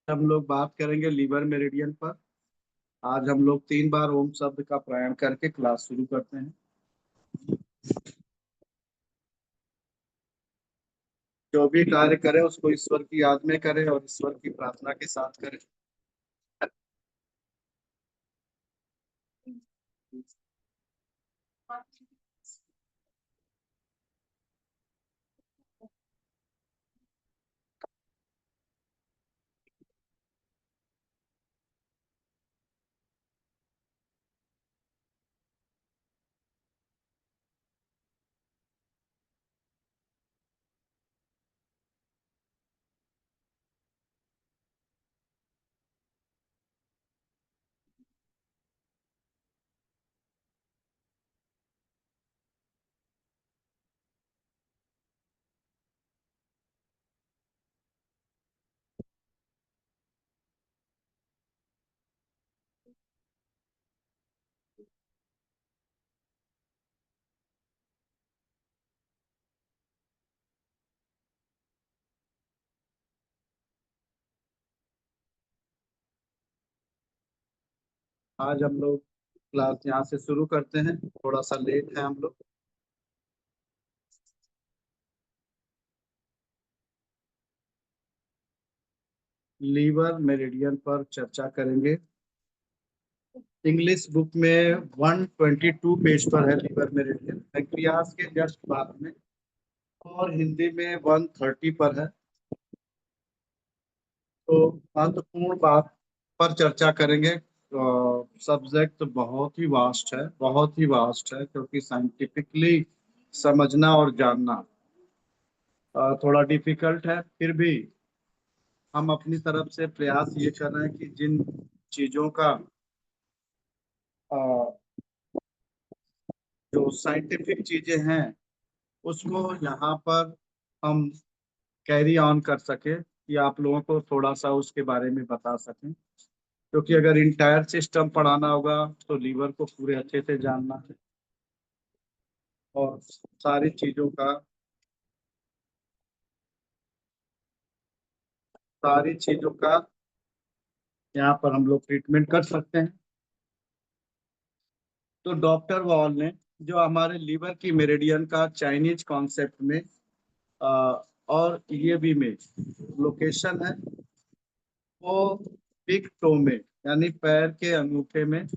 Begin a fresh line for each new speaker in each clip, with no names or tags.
हम लोग बात करेंगे लीवर मेरिडियन पर। आज हम लोग 3 बार ओम शब्द का प्रयाण करके क्लास शुरू करते हैं। जो भी कार्य करें उसको ईश्वर की याद में करें और ईश्वर की प्रार्थना के साथ करें। आज हम लोग क्लास यहाँ से शुरू करते हैं। थोड़ा सा लेट है हम लोग। लीवर मेरिडियन पर चर्चा करेंगे। इंग्लिश बुक में 122 पेज पर है लीवर मेरिडियन, पैंक्रियास के जस्ट बाद में। और हिंदी में 130 पर है। तो महत्वपूर्ण बात पर चर्चा करेंगे। सब्जेक्ट बहुत ही वास्ट है, बहुत ही वास्ट है, क्योंकि साइंटिफिकली समझना और जानना थोड़ा डिफिकल्ट है। फिर भी हम अपनी तरफ से प्रयास ये कर रहे हैं कि जिन चीजों का अ, जो साइंटिफिक चीजें हैं उसको यहाँ पर हम कैरी ऑन कर सके, कि आप लोगों को थोड़ा सा उसके बारे में बता सकें। क्योंकि अगर इंटायर सिस्टम पढ़ाना होगा तो लीवर को पूरे अच्छे से जानना है और सारी चीजों का सारी चीजों का यहाँ पर हम लोग ट्रीटमेंट कर सकते हैं। तो डॉक्टर वॉल ने जो हमारे लीवर की मेरिडियन का चाइनीज कॉन्सेप्ट में अ, और ये भी में लोकेशन है, वो बिग टो में, यानी पैर के अंगूठे में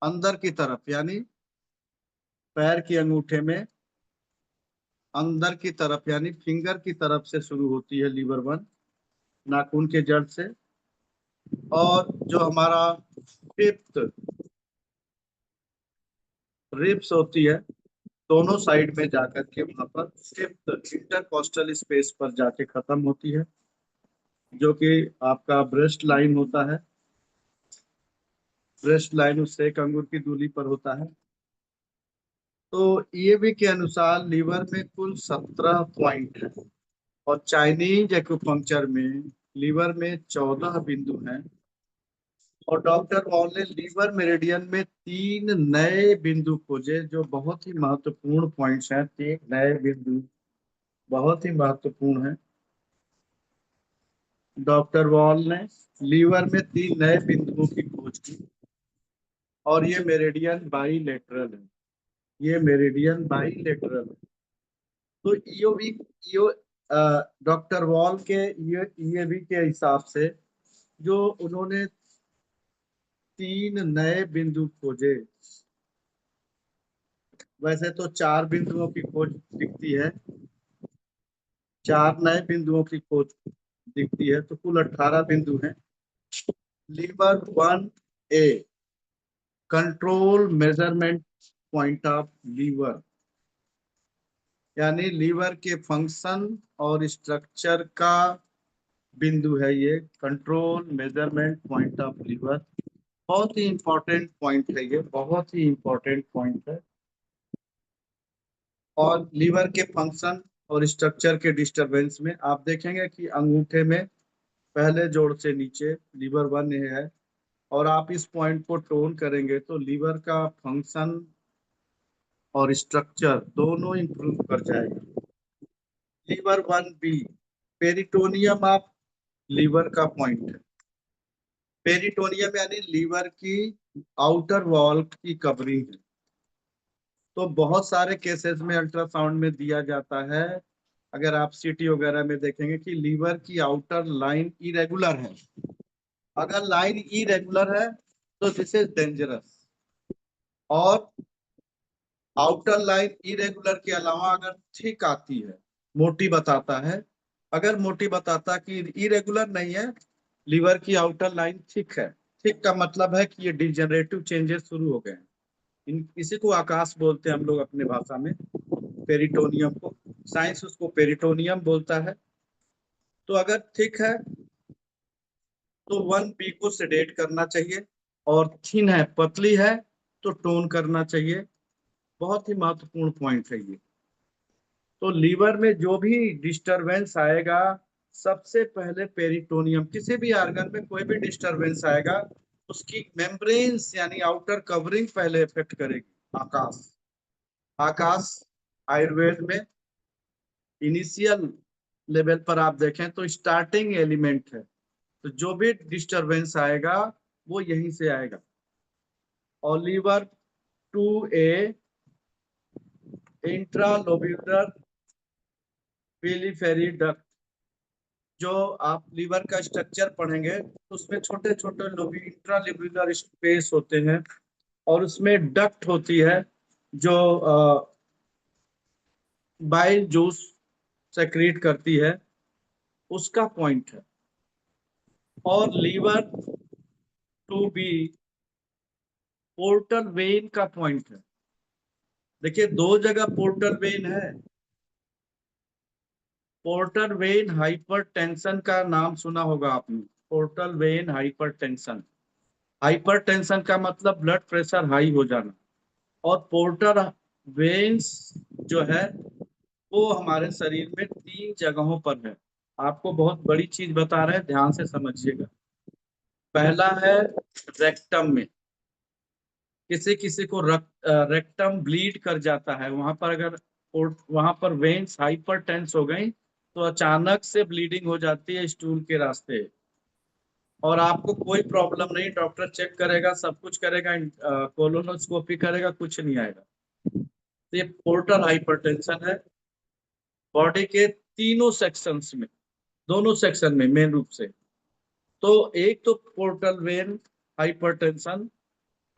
अंदर की तरफ, यानी पैर के अंगूठे में अंदर की तरफ, यानी फिंगर की तरफ से शुरू होती है लीवर वन, नाखून के जड़ से। और जो हमारा फिफ्थ रिब्स होती है, दोनों साइड में जाकर के वहां पर फिफ्थ इंटरकोस्टल स्पेस पर जाके खत्म होती है, जो कि आपका ब्रेस्ट लाइन होता है। ब्रेस्ट लाइन उससे 1 अंगुल की दूरी पर होता है। तो ईएबी के अनुसार लीवर में कुल 17 पॉइंट है, और चाइनीज एक्यूपंक्चर में लीवर में 14 बिंदु हैं। और डॉक्टर वॉल ने लीवर मेरिडियन में 3 नए बिंदु खोजे, जो बहुत ही महत्वपूर्ण पॉइंट्स हैं। 3 नए बिंदु बहुत ही महत्वपूर्ण हैं। डॉक्टर वॉल ने लीवर में 3 नए बिंदुओं की खोज की, और ये मेरिडियन बाईलेटरल है। तो ईओबी ईओ डॉक्टर वॉल के ये ईएबी के हिसाब से जो उन्होंने 3 नए बिंदु खोजे, वैसे तो 4 बिंदुओं की खोज दिखती है, 4 नए बिंदुओं की खोज दिखती है, तो कुल 18 बिंदु हैं। Liver one A, control measurement point of liver, यानी लीवर के फंक्शन और स्ट्रक्चर का बिंदु है ये। Control measurement point of liver बहुत ही इंपॉर्टेंट पॉइंट है, ये बहुत ही इंपॉर्टेंट पॉइंट है। और लीवर के फंक्शन और स्ट्रक्चर के डिस्टरबेंस में आप देखेंगे कि अंगूठे में पहले जोड़ से नीचे लीवर वन है, और आप इस पॉइंट को टोन करेंगे तो लीवर का फंक्शन और स्ट्रक्चर दोनों इंप्रूव कर जाएगा। Liver 1B, peritoneum of liver का पॉइंट है। पेरिटोनियम यानी लीवर की आउटर वॉल की कवरिंग है। तो बहुत सारे केसेस में अल्ट्रासाउंड में दिया जाता है, अगर आप सीटी वगैरह में देखेंगे कि लीवर की आउटर लाइन इरेगुलर है। अगर लाइन इरेगुलर है तो दिस इज डेंजरस। और आउटर लाइन इरेगुलर के अलावा अगर थिक आती है, मोटी बताता है, अगर मोटी बताता कि इरेगुलर नहीं है, लीवर की आउटर लाइन थिक है, थिक का मतलब है कि ये डिजेनरेटिव चेंजेस शुरू हो गए हैं। इसी को आकाश बोलते हैं हम लोग अपने भाषा में, पेरिटोनियम को। साइंस उसको पेरिटोनियम बोलता है। तो अगर थिक है तो 1B को सेडेट करना चाहिए, और थिन है, पतली है, तो टोन करना चाहिए। बहुत ही महत्वपूर्ण पॉइंट है ये। तो लीवर में जो भी डिस्टरबेंस आएगा, सबसे पहले पेरिटोनियम, किसी भी आर्गन में कोई भी डिस्टरबेंस आएगा, उसकी मेम्ब्रेन्स यानी आउटर कवरिंग पहले इफेक्ट करेगी। आकाश, आकाश आयुर्वेद में इनिशियल लेवल पर आप देखें तो स्टार्टिंग एलिमेंट है। तो जो भी डिस्टरबेंस आएगा वो यहीं से आएगा। और लीवर 2A इंट्रालोब्यूलर पिलिफेरी डक्ट, जो आप लीवर का स्ट्रक्चर पढ़ेंगे तो उसमें छोटे छोटे इंट्रालोब्यूलर स्पेस होते हैं, और उसमें डक्ट होती है जो बाइल जूस सेक्रेट करती है, उसका पॉइंट है। और लीवर 2B पोर्टल वेन का पॉइंट है। देखिए, दो जगह पोर्टल वेन है। पोर्टल वेन हाइपरटेंशन का नाम सुना होगा आपने। पोर्टल वेन हाइपरटेंशन, हाइपरटेंशन का मतलब ब्लड प्रेशर हाई हो जाना। और पोर्टल वेन्स जो है वो हमारे शरीर में 3 जगहों पर है। आपको बहुत बड़ी चीज बता रहे हैं, ध्यान से समझिएगा। पहला है रेक्टम में, किसी किसी को रेक्टम ब्लीड कर जाता है, वहां पर अगर वहां पर वेन्स हाइपरटेंस हो गई तो अचानक से ब्लीडिंग हो जाती है स्टूल के रास्ते। और आपको कोई प्रॉब्लम नहीं, डॉक्टर चेक करेगा, सब कुछ करेगा, कोलोनोस्कोपी करेगा, कुछ नहीं आएगा। तो ये पोर्टल हाइपरटेंशन है। बॉडी के तीनों सेक्शंस में, दोनों सेक्शन में मेन रूप से। तो एक तो पोर्टल वेन हाइपरटेंशन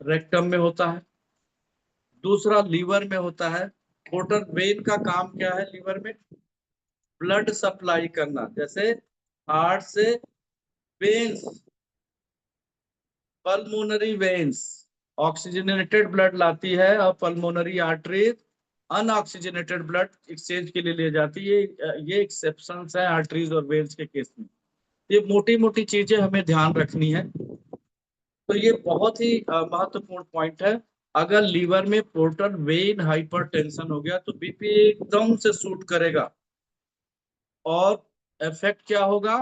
रेक्टम में होता है, दूसरा लीवर में होता है। पोर्टल वेन का काम क्या है लीवर में? ब्लड सप्लाई करना। जैसे हार्ट से veins, pulmonary veins oxygenated blood लाती है, और पल्मोनरी आर्टरीज अनऑक्सीजनेटेड ब्लड एक्सचेंज के लिए ले जाती है। ये एक्सेप्शंस है आर्टरीज और वेन्स के केस में। ये मोटी मोटी चीजें हमें ध्यान रखनी है। तो ये बहुत ही महत्वपूर्ण पॉइंट है। अगर लीवर में पोर्टल वेन हाइपरटेंशन हो गया तो बीपी एकदम से शूट करेगा, और इफेक्ट क्या होगा?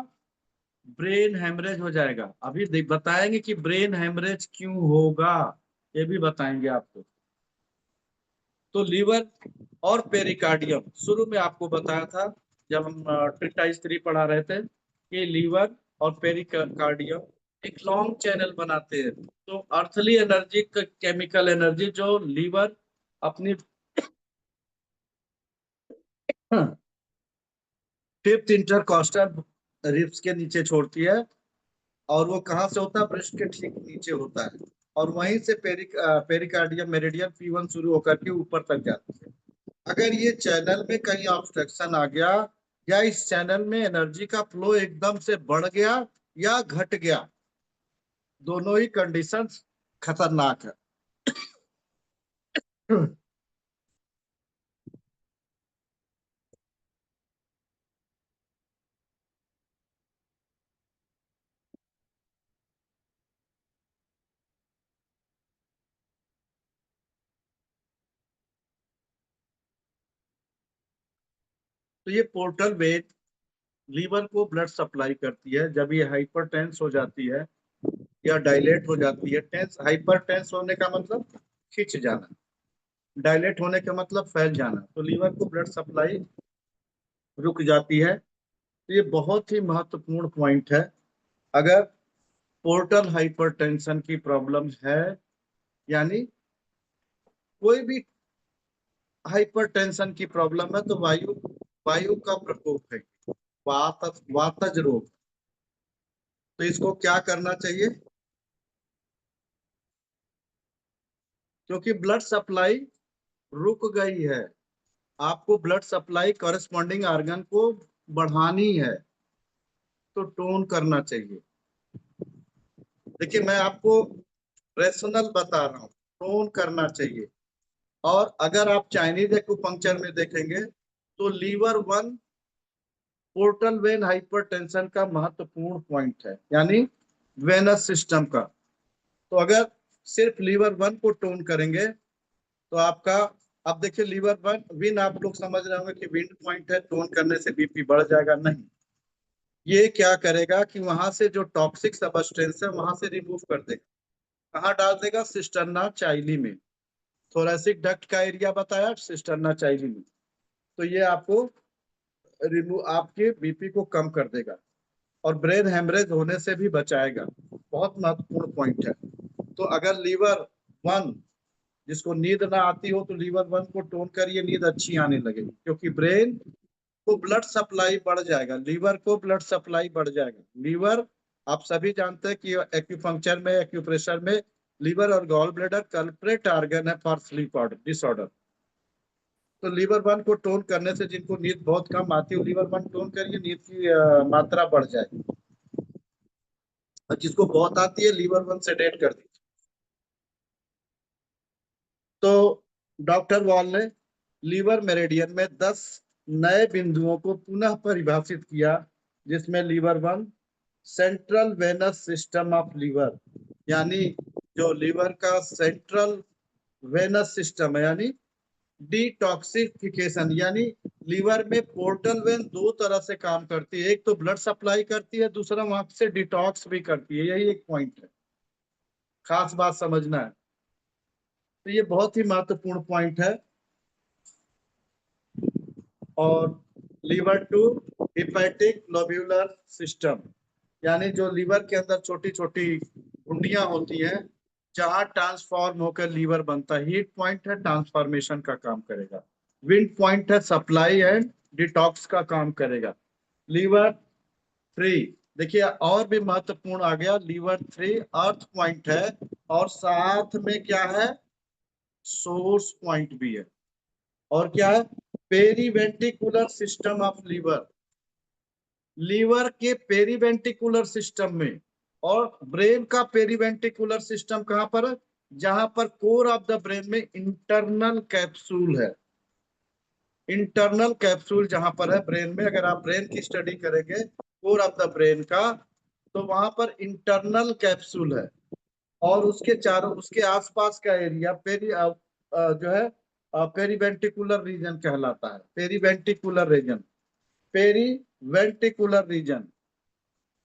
ब्रेन हेमरेज हो जाएगा। अभी बताएंगे कि ब्रेन हेमरेज क्यों होगा, ये भी बताएंगे आपको। तो लीवर और पेरिकार्डियम, शुरू में आपको बताया था जब हम ट्रिटाइस 3 पढ़ा रहे थे कि लीवर और पेरिकार्डियम एक लॉन्ग चैनल बनाते हैं। तो अर्थली एनर्जी, केमिकल एनर्जी जो लीवर अपनी फिफ्थ इंटरकॉस्टल रिब्स के नीचे छोड़ती है। और वो कहाँ से होता है? ब्रेस्ट के ठीक नीचे होता है। और वहीं से पेरिकार्डियम मेरिडियन P1 शुरू होकर के ऊपर तक जाती है। अगर ये चैनल में कहीं ऑब्स्ट्रक्शन आ गया, या इस चैनल में एनर्जी का फ्लो एकदम से बढ़ गया या घट गया, दोनों ही कंडीशंस खतरनाक है। तो ये पोर्टल वेन लीवर को ब्लड सप्लाई करती है। जब ये हाइपरटेंस हो जाती है या डायलेट हो जाती है, टेंस हाइपरटेंस होने का मतलब खिंच जाना, डायलेट होने का मतलब फैल जाना, तो लीवर को ब्लड सप्लाई रुक जाती है। तो ये बहुत ही महत्वपूर्ण पॉइंट है। अगर पोर्टल हाइपरटेंशन की प्रॉब्लम है, यानी कोई भी हाइपरटेंशन की प्रॉब्लम है, तो वायु वायु का प्रकोप है, वातज रोग। तो इसको क्या करना चाहिए? क्योंकि ब्लड सप्लाई रुक गई है, आपको ब्लड सप्लाई कॉरेस्पॉन्डिंग ऑर्गन को बढ़ानी है, तो टोन करना चाहिए। देखिए, मैं आपको रेशनल बता रहा हूँ, टोन करना चाहिए। और अगर आप चाइनीज एक्यूपंक्चर में देखेंगे, तो liver one portal vein hypertension का महत्वपूर्ण पॉइंट है, यानी वेनस सिस्टम का। तो अगर सिर्फ लीवर वन को टोन करेंगे, तो आपका, अब देखिए, लीवर वन विन आप लोग समझ रहे होंगे कि विंड पॉइंट है, टोन करने से बीपी बढ़ जाएगा, नहीं। ये क्या करेगा कि वहां से जो टॉक्सिक सबस्टेंस है वहां से रिमूव कर देगा। कहाँ डाल देगा? सिस्टर्ना चाइली में। थोरेसिक डक्ट का एरिया बताया, सिस्टर्ना चाइली में। तो ये आपको रिमूव, आपके बीपी को कम कर देगा और ब्रेन हेमरेज होने से भी बचाएगा। बहुत महत्वपूर्ण पॉइंट है। तो अगर लीवर वन, जिसको नींद ना आती हो, तो लीवर वन को टोन करिए, नींद अच्छी आने लगेगी, क्योंकि ब्रेन को ब्लड सप्लाई बढ़ जाएगा, लीवर को ब्लड सप्लाई बढ़ जाएगा। लीवर, आप सभी जानते हैं कि एक्यूपंक्चर में, एक्यूप्रेशर में, लीवर और गॉल ब्लैडर कल्प्रेट ऑर्गन है फॉर स्लीप डिसऑर्डर। तो लीवर वन को टोन करने से, जिनको नींद बहुत कम आती है, लीवर वन टोन करिए, नींद की मात्रा बढ़ जाएगी। और जिसको बहुत आती है, लीवर वन सेडेट कर दीजिए। तो डॉक्टर वॉल ने लीवर मेरिडियन में 10 नए बिंदुओं को पुनः परिभाषित किया, जिसमें liver one central venous system of liver, यानी जो लीवर का सेंट्रल वेनस सिस्टम है, यानी डिटॉक्सिफिकेशन, यानी लीवर में पोर्टल वेन दो तरह से काम करती है, एक तो ब्लड सप्लाई करती है, दूसरा वहां से डिटॉक्स भी करती है। यही एक पॉइंट है, खास बात समझना है। तो ये बहुत ही महत्वपूर्ण पॉइंट है। और liver two hepatic lobular system, यानी जो लीवर के अंदर छोटी छोटी गुंडियां होती हैं, जहां ट्रांसफॉर्म होकर लीवर बनता है। हीट पॉइंट है, ट्रांसफॉर्मेशन का काम करेगा। विंड पॉइंट है, सप्लाई एंड डिटॉक्स का काम करेगा। लीवर थ्री, देखिए और भी महत्वपूर्ण आ गया, लीवर थ्री अर्थ पॉइंट है, और साथ में क्या है? सोर्स पॉइंट भी है। और क्या है? पेरीवेंटिकुलर सिस्टम ऑफ लीवर, लीवर के पेरीवेंटिकुलर सिस्टम में। और ब्रेन का पेरीवेंटिकुलर सिस्टम कहां पर है? जहां पर कोर ऑफ द ब्रेन में इंटरनल कैप्सूल है। इंटरनल कैप्सूल जहां पर है ब्रेन में, अगर आप ब्रेन की स्टडी करेंगे कोर ऑफ द ब्रेन का, तो वहां पर इंटरनल कैप्सूल है। और उसके चारों, उसके आसपास का एरिया जो है पेरीवेंटिकुलर रीजन कहलाता है। Periventricular region, periventricular region,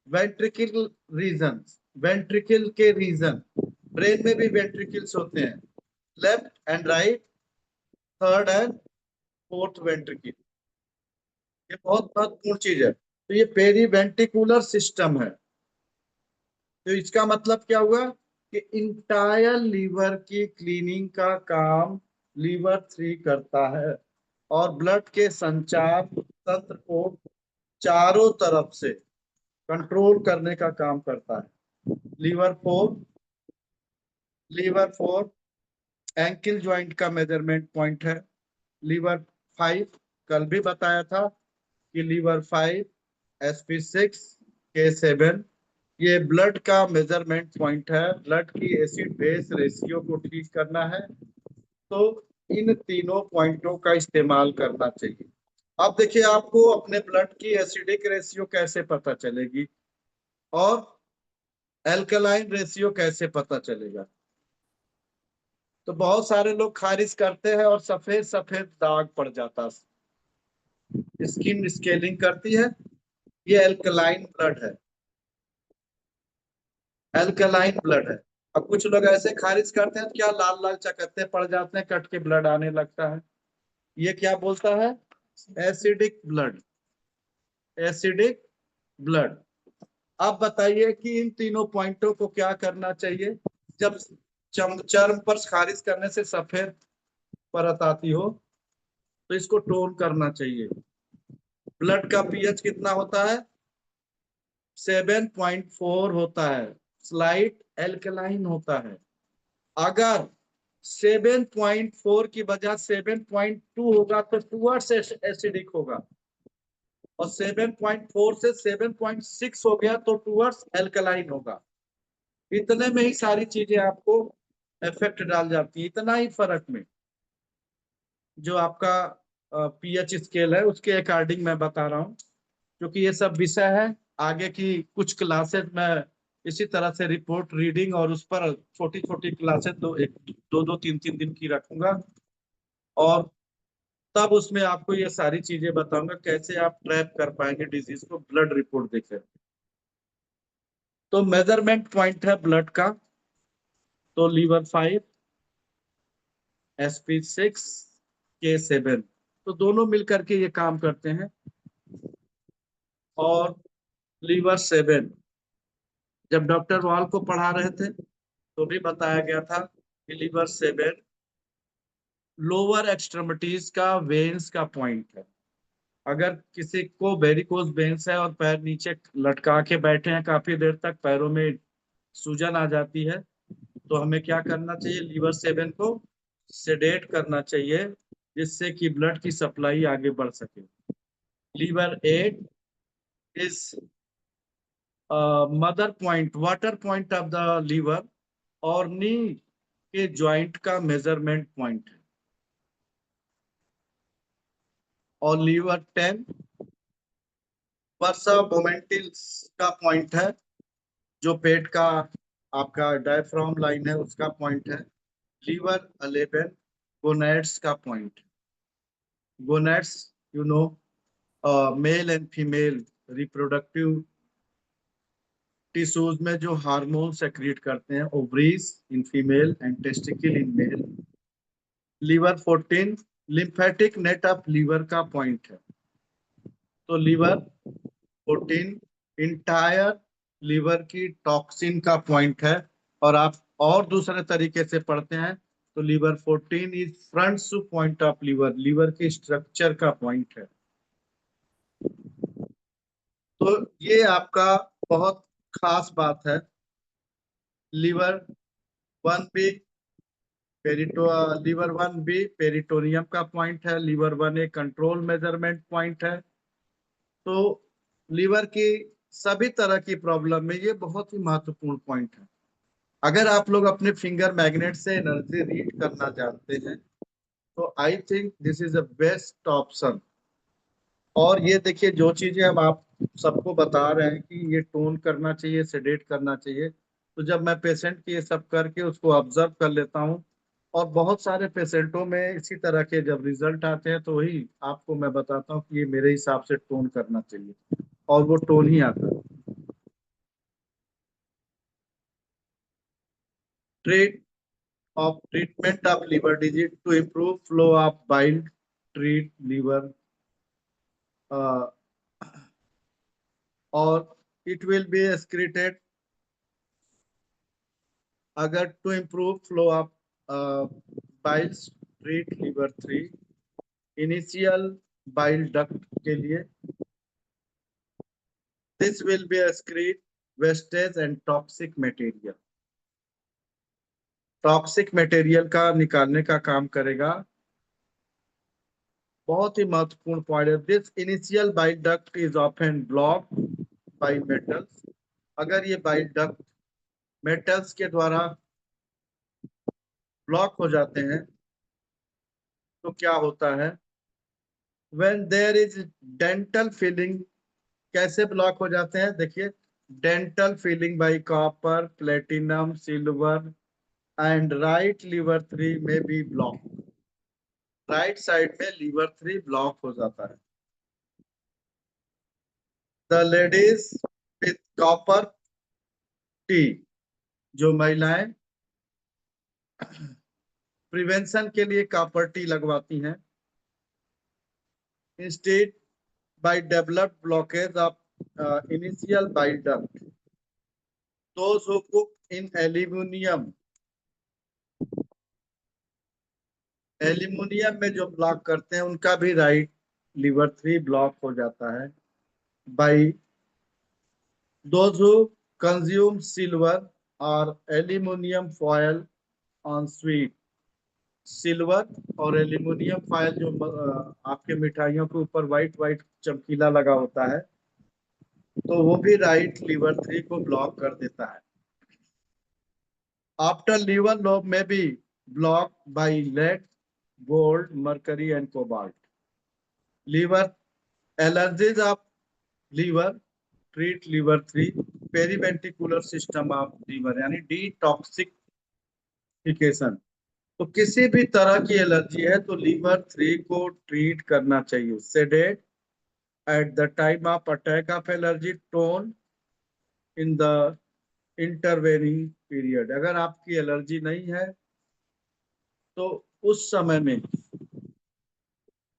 ventricle region, ventricle के रीजन। ब्रेन में भी वेंट्रिकल्स होते हैं, left and right, third and fourth ventricle. ये बहुत महत्वपूर्ण चीज है। तो ये पेरीवेंटिकुलर सिस्टम है। तो इसका मतलब क्या हुआ कि इंटायर लीवर की क्लीनिंग का काम लीवर थ्री करता है, और ब्लड के संचार तंत्र को चारों तरफ से कंट्रोल करने का काम करता है। Liver four, liver four ankle joint का मेजरमेंट पॉइंट है। लीवर फाइव, कल भी बताया था कि लीवर फाइव, SP6, K7, ये ब्लड का मेजरमेंट पॉइंट है। ब्लड की एसिड बेस रेशियो को ठीक करना है, तो इन तीनों पॉइंटों का इस्तेमाल करना चाहिए। अब देखिए, आपको अपने ब्लड की एसिडिक रेशियो कैसे पता चलेगी, और एल्कलाइन रेशियो कैसे पता चलेगा? तो बहुत सारे लोग खारिज करते हैं और सफेद सफेद दाग पड़ जाता है, स्किन स्केलिंग करती है। ये एल्कलाइन ब्लड है, एल्कलाइन ब्लड है। अब कुछ लोग ऐसे खारिज करते हैं, क्या लाल लाल चकत्ते पड़ जाते हैं, कट के ब्लड आने लगता है। ये क्या बोलता है? Acidic blood. Acidic blood. अब बताइए कि इन तीनों पॉइंटों को क्या करना चाहिए जब चर्म पर खारिज करने से सफेद परत आती हो, तो इसको टोन करना चाहिए। ब्लड का पीएच कितना होता है? 7.4 होता है, स्लाइट एल्कलाइन होता है। अगर 7.4 की बजाय 7.2 होगा तो टूवर्ड्स एसिडिक होगा, और 7.4 से 7.6 हो गया तो टूवर्ड्स एल्कलाइन होगा। इतने में ही सारी चीजें आपको इफेक्ट डाल जाती है, इतना ही फर्क में। जो आपका पीएच स्केल है उसके अकॉर्डिंग मैं बता रहा हूँ, क्योंकि ये सब विषय है। आगे की कुछ क्लासेस में इसी तरह से रिपोर्ट रीडिंग और उस पर छोटी छोटी क्लासेस दो दो तीन तीन दिन की रखूंगा, और तब उसमें आपको ये सारी चीजें बताऊंगा कैसे आप ट्रैप कर पाएंगे डिजीज को ब्लड रिपोर्ट देकर। तो मेजरमेंट पॉइंट है ब्लड का, तो लीवर 5, SP6, K7, तो दोनों मिलकर के ये काम करते हैं। और लीवर 7, जब डॉक्टर वॉल को पढ़ा रहे थे तो भी बताया गया था कि लीवर 7 लोअर एक्सट्रीमिटीज का वेन्स का पॉइंट है। अगर किसी को वेरिकोज वेन्स है और पैर नीचे लटका के बैठे हैं काफी देर तक, पैरों में सूजन आ जाती है, तो हमें क्या करना चाहिए? लीवर 7 को सेडेट करना चाहिए, जिससे कि ब्लड की सप्लाई आगे बढ़ सके। Liver 8 is mother point, water point of the liver, और नी के ज्वाइंट का मेजरमेंट पॉइंट है। और लीवर 10 वर्सा मोमेंटिल्स का पॉइंट है, जो पेट का आपका डायफ्राम लाइन है उसका पॉइंट है। लीवर 11 गोनेड्स का point. Gonads, you know, male and female reproductive tissues में जो हार्मोन सेक्रेट करते हैं, ovaries in female and testicle in male. Liver 14 lymphatic net of liver का पॉइंट है। तो लीवर 14 इंटायर लीवर की टॉक्सिन का पॉइंट है। और आप और दूसरे तरीके से पढ़ते हैं तो लीवर 14 इज फ्रंट सु पॉइंट ऑफ लीवर, लीवर के स्ट्रक्चर का पॉइंट है। तो ये आपका बहुत खास बात है। Liver 1 B liver 1 B peritoneum का पॉइंट है। Liver 1 A control measurement point है। तो लीवर की सभी तरह की प्रॉब्लम में ये बहुत ही महत्वपूर्ण पॉइंट है। अगर आप लोग अपने फिंगर मैग्नेट से एनर्जी रीड करना जानते हैं तो I think this is the best option. और ये देखिए, जो चीजें हम आप सबको बता रहे हैं कि ये टोन करना चाहिए, सेडेट करना चाहिए, तो जब मैं पेशेंट की ये सब करके उसको ऑब्जर्व कर लेता हूँ, और बहुत सारे पेशेंटों में इसी तरह के जब रिजल्ट आते हैं, तो वही आपको मैं बताता हूँ कि ये मेरे हिसाब से टोन करना चाहिए, और वो टोन ही आता है। Treat of treatment of liver disease to improve flow of bile, treat liver, uh, or it will be excreted. अगर to improve flow of bile, treat liver 3, initial bile duct के लिए this will be excrete wastage and toxic material. Toxic material का निकालने का काम करेगा। बहुत ही महत्वपूर्ण पॉइंट है। This initial bile duct is often block by metals. अगर ये बाइल डक्ट मेटल्स के द्वारा ब्लॉक हो जाते हैं तो क्या होता है? When there is dental filling, कैसे ब्लॉक हो जाते हैं? देखिए, dental filling by copper, platinum, silver and right liver 3 में बी ब्लॉक। राइट साइड में लीवर 3 ब्लॉक हो जाता है। The ladies with copper T, जो महिलाएं प्रिवेंशन के लिए कॉपर टी लगवाती हैं, instead by developed blockage of initial bile duct. Those who cook in aluminium में जो ब्लॉक करते हैं उनका भी राइट लीवर 3 ब्लॉक हो जाता है। By those who consume silver और aluminium foil on sweet. Silver और एल्यूमिनियम फॉयल जो आपके मिठाइयों के ऊपर व्हाइट व्हाइट चमकीला लगा होता है, तो वो भी राइट लीवर 3 को ब्लॉक कर देता है। आफ्टर लीवर लोब में भी block by lead, gold, mercury and cobalt. Liver allergies of liver treat liver 3 periventricular system of liver यानी डिटॉक्सिफिकेशन। तो किसी भी तरह की एलर्जी है तो लीवर 3 को ट्रीट करना चाहिए। Sedate at the time of attack of allergy, tone in the intervening period. अगर आपकी एलर्जी नहीं है तो उस समय में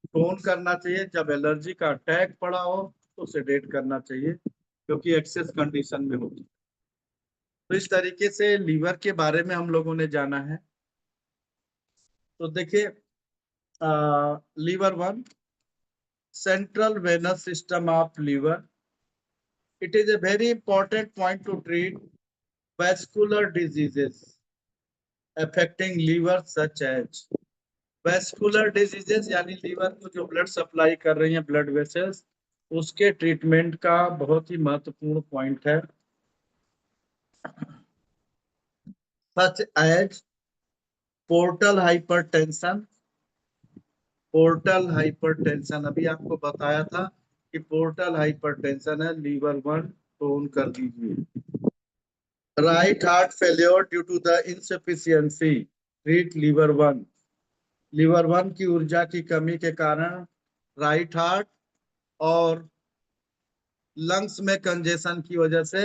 टोन करना चाहिए, जब एलर्जी का अटैक पड़ा हो तो सेडेट करना चाहिए, क्योंकि एक्सेस कंडीशन में होती है। तो इस तरीके से लीवर के बारे में हम लोगों ने जाना है। तो देखिए liver 1, central venous system of liver. It is a very important point to treat vascular diseases affecting liver such as vascular diseases यानी लीवर को जो ब्लड सप्लाई कर रही हैं ब्लड वेसल्स, उसके ट्रीटमेंट का बहुत ही महत्वपूर्ण पॉइंट है। Such as portal hypertension. Portal hypertension अभी आपको बताया था कि पोर्टल हाइपरटेंशन है, लीवर 1 टोन कर दीजिए। Right heart failure due to the insufficiency, treat liver 1। Liver 1 की ऊर्जा की कमी के कारण राइट हार्ट और लंग्स में कंजेशन की वजह से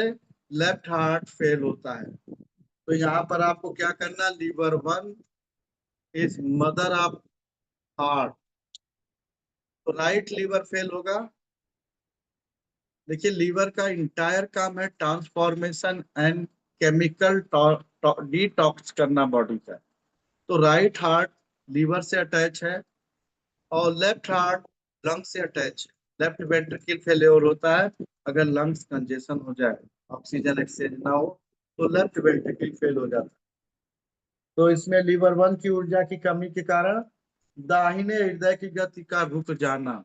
लेफ्ट हार्ट फेल होता है। तो यहाँ पर आपको क्या करना, liver 1 is mother of heart. तो राइट लीवर फेल होगा। देखिए लीवर का इंटायर काम है ट्रांसफॉर्मेशन एंड केमिकल डिटॉक्स करना बॉडी का। तो राइट हार्ट लीवर से अटैच है और लेफ्ट हार्ट लंग्स से अटैच है। लेफ्ट वेंट्रिकल फेलियर होता है अगर लंग्स कंजेशन हो जाए, ऑक्सीजन एक्सचेंज ना हो तो लेफ्ट वेंट्रिकल फेल हो जाता है। तो इसमें लीवर 1 की ऊर्जा की कमी के कारण दाहिने हृदय की गति का रुक जाना।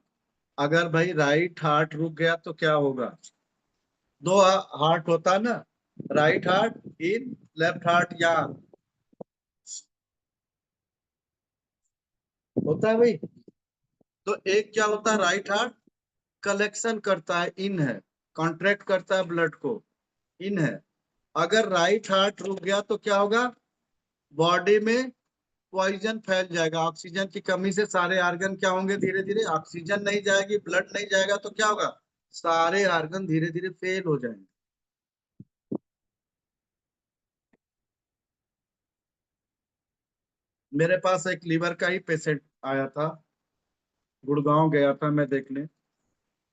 अगर भाई राइट हार्ट रुक गया तो क्या होगा, दो हार्ट होता है ना, right heart in, left heart यहाँ होता है भाई। तो एक क्या होता है, राइट हार्ट कलेक्शन करता है, इन है, कॉन्ट्रैक्ट करता है ब्लड को, इन है। अगर राइट हार्ट रुक गया तो क्या होगा, बॉडी में पॉइजन फैल जाएगा। ऑक्सीजन की कमी से सारे आर्गन क्या होंगे, धीरे धीरे ऑक्सीजन नहीं जाएगी, ब्लड नहीं जाएगा तो क्या होगा, सारे आर्गन धीरे धीरे फेल हो जाएंगे। मेरे पास एक लीवर का ही पेशेंट आया था, गुड़गांव गया था मैं देखने।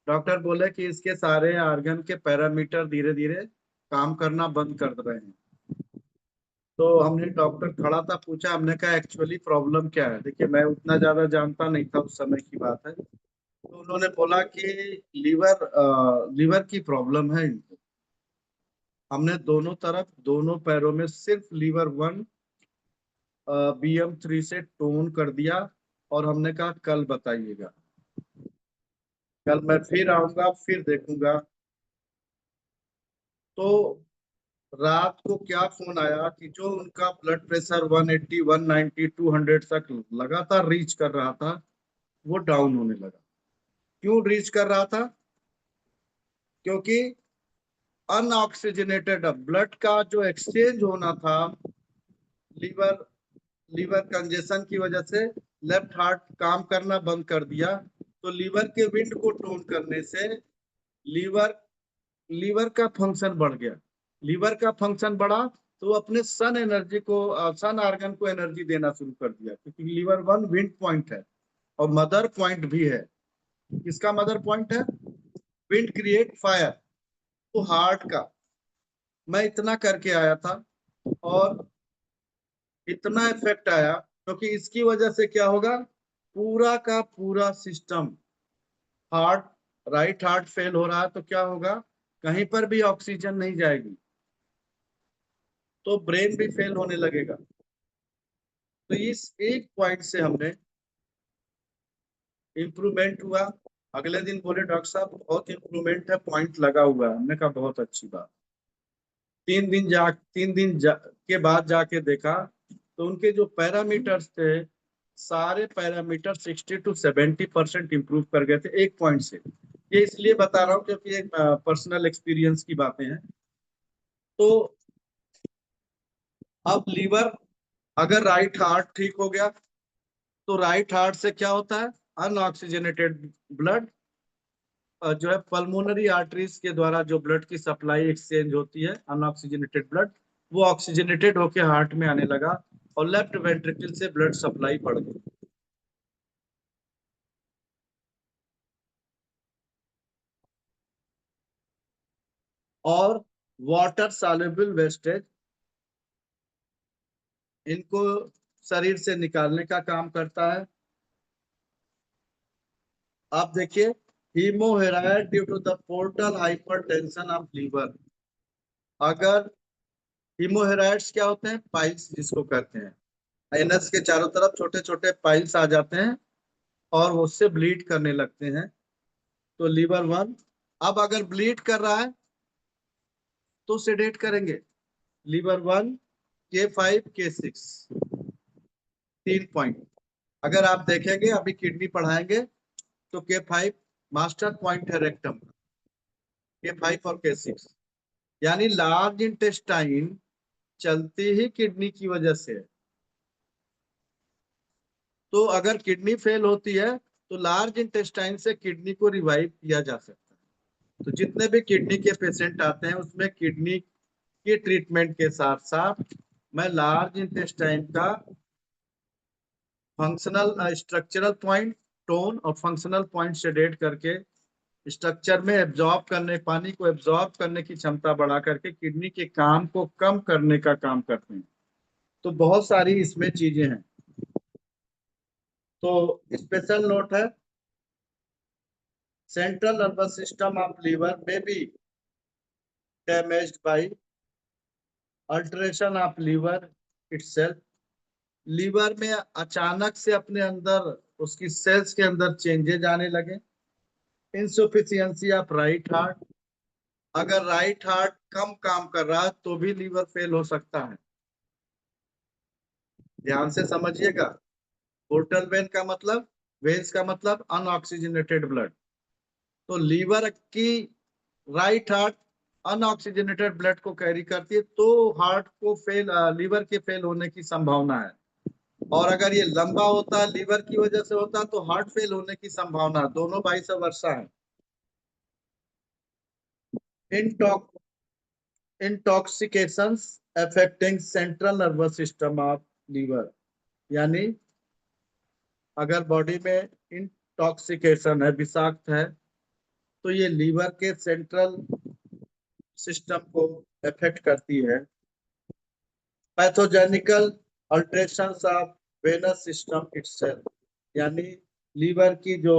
डॉक्टर बोले कि इसके सारे आर्गन के पैरामीटर धीरे धीरे काम करना बंद कर रहे हैं। तो हमने, डॉक्टर खड़ा था, पूछा, हमने कहा एक्चुअली प्रॉब्लम क्या है। देखिए मैं उतना ज्यादा जानता नहीं था, उस समय की बात है। तो उन्होंने बोला कि लीवर की प्रॉब्लम है इनको। हमने दोनों तरफ, दोनों पैरों में सिर्फ लीवर 1 BM3 से टोन कर दिया और हमने कहा कल बताइएगा, कल मैं फिर आऊंगा फिर देखूंगा। तो रात को क्या फोन आया कि जो उनका ब्लड प्रेशर 180, 190, 200 तक लगातार रीच कर रहा था, वो डाउन होने लगा। क्यों रीच कर रहा था, क्योंकि अनऑक्सीजनेटेड ब्लड का जो एक्सचेंज होना था लीवर लीवर कंजेशन की वजह से लेफ्ट हार्ट काम करना बंद कर दिया। तो लीवर के विंड को टोन करने से लीवर लीवर का फंक्शन बढ़ गया। लीवर का फंक्शन बढ़ा तो अपने सन एनर्जी को, सन आर्गन को एनर्जी देना शुरू कर दिया, क्योंकि लीवर 1 विंड पॉइंट है और मदर पॉइंट भी है। किसका मदर पॉइंट है? Wind create fire. तो हार्ट का मैं इतना करके आया था और इतना इफेक्ट आया, क्योंकि इसकी वजह से क्या होगा, पूरा का पूरा system, heart, right heart fail हो रहा है तो क्या होगा, कहीं पर भी ऑक्सीजन नहीं जाएगी, तो ब्रेन भी फेल होने लगेगा। तो इस एक पॉइंट से हमने इम्प्रूवमेंट हुआ। अगले दिन बोले डॉक्टर साहब बहुत इम्प्रूवमेंट है, पॉइंट लगा हुआ है। हमने कहा बहुत अच्छी बात। 3 दिन के बाद जाके देखा तो उनके जो पैरामीटर्स थे, सारे पैरामीटर 60 to 70% इम्प्रूव कर गए थे एक पॉइंट से। ये इसलिए बता रहा हूँ क्योंकि एक पर्सनल एक्सपीरियंस की बातें हैं। तो अब लीवर, अगर राइट हार्ट ठीक हो गया तो राइट हार्ट से क्या होता है, अनऑक्सीजनेटेड ब्लड जो है पल्मोनरी आर्टरीज के द्वारा जो ब्लड की सप्लाई एक्सचेंज होती है, अनऑक्सीजनेटेड ब्लड, वो ऑक्सीजनेटेड होके हार्ट में आने लगा और लेफ्ट वेंट्रिकल से ब्लड सप्लाई बढ़ गई। और वाटर सॉल्युबल वेस्टेज, इनको शरीर से निकालने का काम करता है। आप देखिए, haemorrhoid due to the portal hypertension of liver. अगर हीमोहेराइड्स क्या होते हैं, पाइल्स जिसको कहते हैं, एनस के चारों तरफ छोटे छोटे पाइल्स आ जाते हैं और उससे ब्लीड करने लगते हैं, तो लीवर वन। अब अगर ब्लीड कर रहा है तो सेडेट करेंगे। Liver one, K5 K6, 3 point. अगर आप देखेंगे अभी किडनी पढ़ाएंगे तो K5 मास्टर पॉइंट है रेक्टम, K5 और K6, यानी लार्ज इंटेस्टाइन चलती ही किडनी की वजह से है। तो अगर किडनी फेल होती है तो लार्ज इंटेस्टाइन से किडनी को रिवाइव किया जा सकता है। तो जितने भी किडनी के पेशेंट आते हैं उसमें किडनी के ट्रीटमेंट के साथ साथ मैं लार्ज इंटेस्टाइन का फंक्शनल स्ट्रक्चरल पॉइंट, टोन और फंक्शनल पॉइंट शेडेड करके स्ट्रक्चर में एब्जॉर्ब करने, पानी को एब्जॉर्ब करने की क्षमता बढ़ा करके किडनी के काम को कम करने का काम करते हैं। तो बहुत सारी इसमें चीजें हैं। तो स्पेशल नोट है, central nervous system of liver में be damaged by alteration of liver itself. Liver में अचानक से अपने अंदर उसकी सेल्स के अंदर चेंजेज आने लगे। इंसुफिशियंसी ऑफ राइट हार्ट, अगर राइट हार्ट कम काम कर रहा है तो भी लीवर फेल हो सकता है। ध्यान से समझिएगा, पोर्टल वेन का मतलब, वेन्स का मतलब अनऑक्सीजनेटेड ब्लड। तो लीवर की, राइट हार्ट अनऑक्सीजनेटेड ब्लड को कैरी करती है तो हार्ट को फेल, लीवर के फेल होने की संभावना है। और अगर ये लंबा होता है, लीवर की वजह से होता है, तो हार्ट फेल होने की संभावना, दोनों वाइस वर्सा है। Intox intoxications affecting central nervous system of liver, यानी अगर बॉडी में इंटॉक्सिकेशन है, विषाक्त है, तो ये लीवर के सेंट्रल सिस्टम को अफेक्ट करती है। Pathogenical alterations of venous system itself, यानी लीवर की जो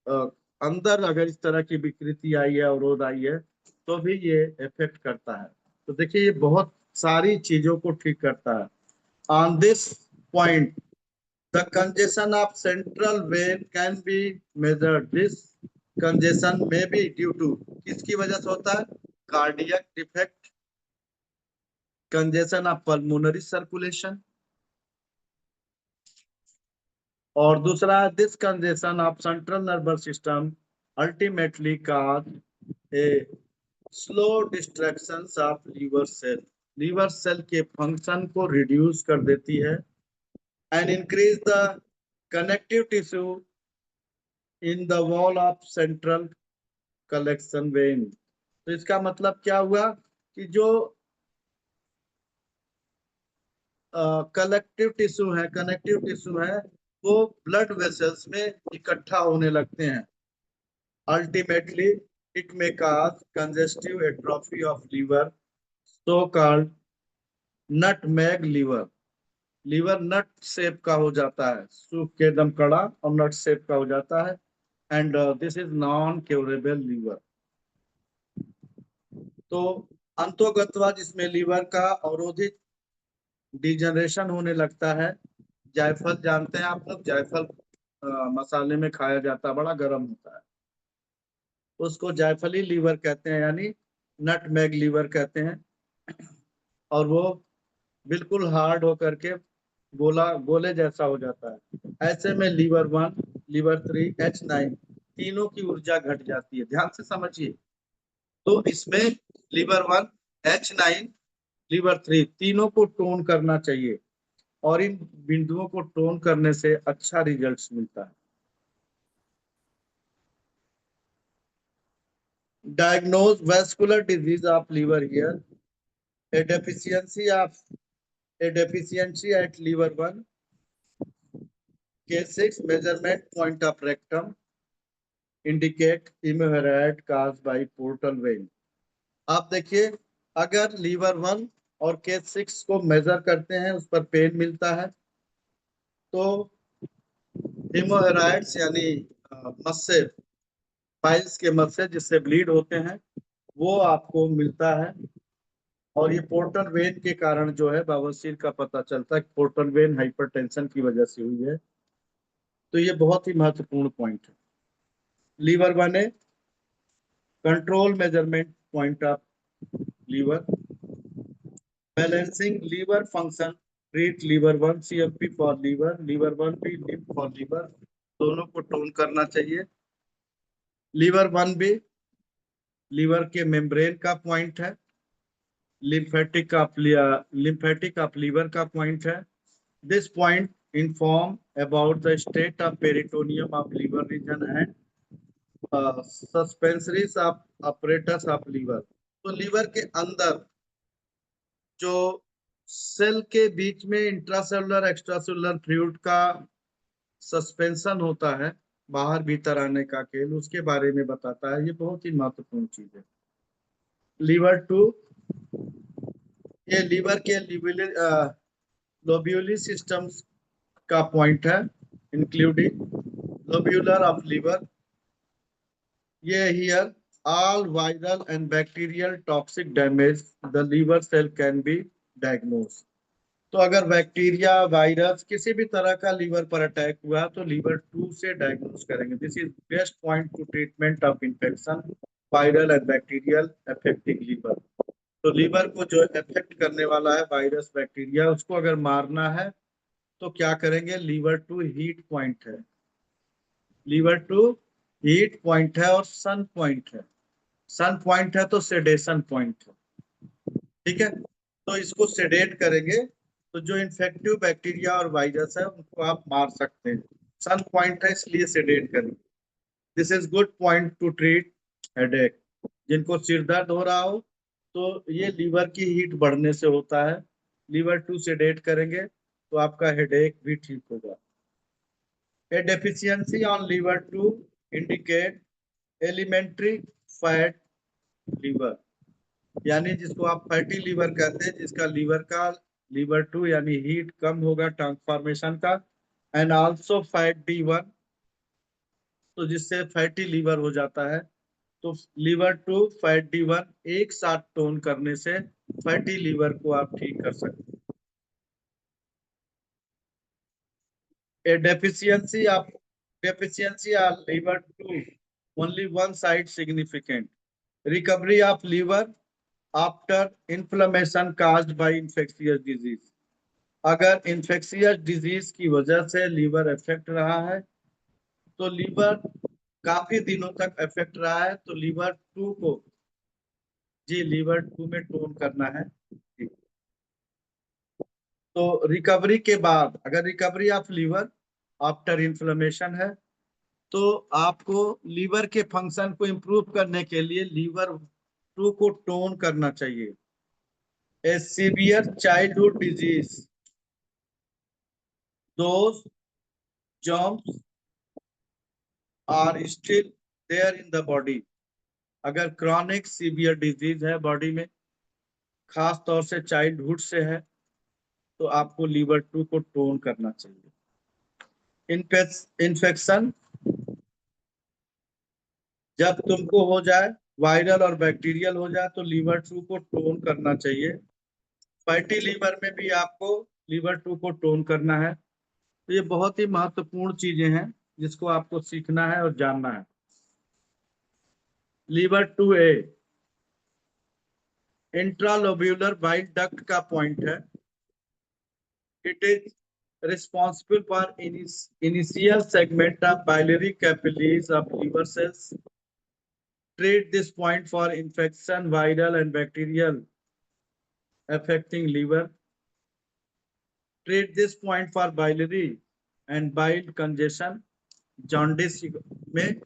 अ, अंदर अगर इस तरह की विकृति आई है, अवरोध आई है, तो भी ये इफेक्ट करता है। तो देखिए ये बहुत सारी चीजों को ठीक करता है। On this point the congestion of central vein can be measured. This congestion may be due to, किसकी वजह से होता है, cardiac defect, congestion of pulmonary circulation, और दूसरा this congestion of central nervous system ultimately cause a slow destruction of liver cell, liver cell के function को reduce कर देती है and increase the connective tissue in the wall of central collection vein. तो इसका मतलब क्या हुआ कि जो कलेक्टिव टिश्यू है, कनेक्टिव टिश्यू है, वो ब्लड वेसल्स में इकट्ठा होने लगते हैं। Ultimately it may cause congestive atrophy of liver, so called nutmeg liver. Liver nut shape का हो जाता है, सूख के एकदम कड़ा और नट शेप का हो जाता है। And this is non curable liver. तो अंतोगत्वा जिसमें लीवर का अवरोधित डिजनरेशन होने लगता है। जायफल जानते हैं आप लोग, जायफल मसाले में खाया जाता है, बड़ा गर्म होता है। उसको जायफली लीवर कहते हैं, यानी नटमेग लीवर कहते हैं। और वो बिल्कुल हार्ड होकर के गोले जैसा हो जाता है। ऐसे में liver one, liver three, H9 तीनों की ऊर्जा घट जाती है। ध्यान से समझिए। तो इसमें liver one, H9, liver three तीनों को टोन करना चाहिए, और इन बिंदुओं को टोन करने से अच्छा रिजल्ट्स मिलता है। Diagnose vascular disease of liver here, a deficiency of a deficiency at liver 1, K6 measurement point of rectum indicate hemorrhage caused by portal vein। आप देखिए, अगर लीवर वन और K6 को मेजर करते हैं, उस पर पेन मिलता है, तो हेमोहेराइड्स यानी मस्से, पाइल्स के मस्से जिससे ब्लीड होते हैं, वो आपको मिलता है। और ये पोर्टल वेन के कारण जो है बवासीर का पता चलता है, पोर्टल वेन हाइपरटेंशन की वजह से हुई है। तो ये बहुत ही महत्वपूर्ण पॉइंट है। लीवर वन है control measurement point of liver, balancing liver function, treat liver one, CMP for liver, liver one भी लिम्फ फॉर लीवर, दोनों को टोन करना चाहिए। लीवर वन भी लीवर के मेम्ब्रेन का पॉइंट है, लिम्फेटिक ऑफ लीवर का पॉइंट है। This point inform about the state of peritoneum of liver region and suspensories of apparatus of liver। तो लीवर के अंदर जो सेल के बीच में इंट्रासेलुलर एक्स्ट्रासेलुलर फ्लूइड का सस्पेंशन होता है, बाहर भीतर आने का खेल, उसके बारे में बताता है। ये बहुत ही महत्वपूर्ण चीज है। लीवर टू, ये लीवर के लोब्यूलर सिस्टम्स का पॉइंट है, इंक्लूडिंग लोब्यूलर ऑफ लीवर। ये here all viral and bacterial toxic damage the liver cell can be diagnosed। तो अगर बैक्टीरिया, वायरस, किसी भी तरह का लीवर पर अटैक हुआ तो लीवर 2 से डायग्नोस करेंगे। This is best point to treatment of infection viral and bacterial affecting liver. तो लीवर को जो अफेक्ट करने वाला है वायरस, बैक्टीरिया, उसको अगर मारना है तो क्या करेंगे? लीवर टू हीट पॉइंट है, लीवर टू हीट पॉइंट है और सन पॉइंट है। सन पॉइंट है तो सेडेशन पॉइंट है। ठीक है, तो इसको सेडेट करेंगे तो जो इन्फेक्टिव बैक्टीरिया और वायरस है उनको आप मार सकते हैं। सन पॉइंट है इसलिए सेडेट करेंगे। This is good point to treat headache. जिनको सिर दर्द हो रहा हो तो ये लीवर की हीट बढ़ने से होता है। लीवर टू सेडेट करेंगे तो आपका हेडेक भी ठीक होगा। A deficiency on liver 2 indicate elementary fat liver, यानी जिसको आप फैटी लीवर कहते हैं, जिसका लीवर टू यानी हीट कम होगा ट्रांसफॉर्मेशन का, एंड आल्सो फैट D1, तो जिससे फैटी लीवर हो जाता है। तो लीवर टू फैट D1 एक साथ टोन करने से फैटी लीवर को आप ठीक कर सकते हैं। A deficiency of liver 2 only one side significant, recovery of liver after inflammation caused by infectious disease। अगर इंफेक्शियस डिजीज की वजह से लीवर इफेक्ट रहा है तो लीवर काफी दिनों तक इफेक्ट रहा है तो लीवर टू को, जी लीवर टू में टोन करना है। तो रिकवरी के बाद, अगर recovery of liver after inflammation है तो आपको लीवर के फंक्शन को इम्प्रूव करने के लिए लीवर टू को टोन करना चाहिए। ए severe childhood disease, those germs are still there in the body. अगर क्रॉनिक सीवियर डिजीज है बॉडी में, खास तौर से चाइल्डहुड से है, तो आपको लीवर 2 को टोन करना चाहिए। इन्फेक्शन जब तुमको हो जाए, वायरल और बैक्टीरियल हो जाए, तो लीवर 2 को टोन करना चाहिए। फैटी लीवर में भी आपको लीवर 2 को टोन करना है। तो ये बहुत ही महत्वपूर्ण चीजें हैं जिसको आपको सीखना है और जानना है। लीवर 2A इंट्रालोब्यूलर बाइल डक्ट का पॉइंट है। It is responsible for initial segment of biliary capillaries of liver cells. Treat this point for infection, viral and bacterial affecting liver. Treat this point for biliary and bile congestion. Jaundice में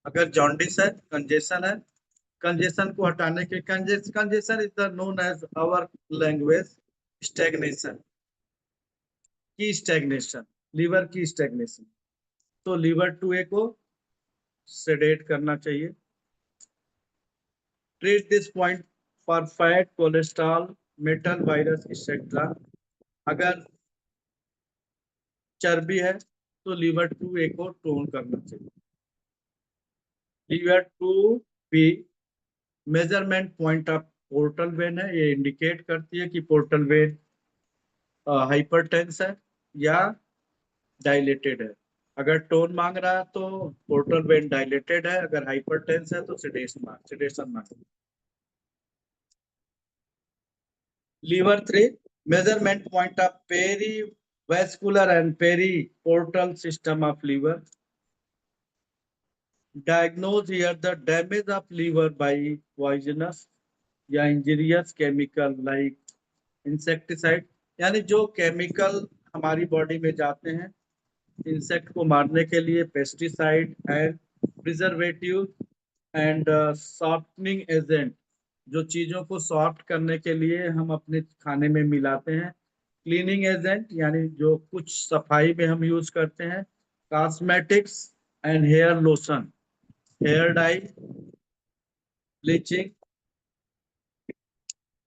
अगर jaundice है, congestion है, congestion को हटाने के, congestion is the known as our language stagnation, की stagnation, liver की stagnation. तो लीवर 2A को सेडेट करना चाहिए। Treat this point for fat, cholesterol, metal, virus etcetera. अगर चर्बी है तो लीवर 2A को टोन करना चाहिए। Liver 2B measurement point of portal vein है। ये इंडिकेट करती है कि पोर्टल वेन हाइपरटेंस है या डायलेटेड है। अगर टोन मांग रहा है तो पोर्टल वेन डायलेटेड है, अगर हाइपरटेंस है तो सेडेशन मांग। Liver 3 measurement point of perivascular and periportal system of liver. Diagnose here the damage of liver by poisonous या इंजीरियस केमिकल लाइक इंसेक्टिसाइड, यानी जो केमिकल हमारी बॉडी में जाते हैं इंसेक्ट को मारने के लिए, pesticide and preservative and softening agent, जो चीजों को सॉफ्ट करने के लिए हम अपने खाने में मिलाते हैं, क्लीनिंग एजेंट यानी जो कुछ सफाई में हम यूज करते हैं, cosmetics and hair lotion, hair dye,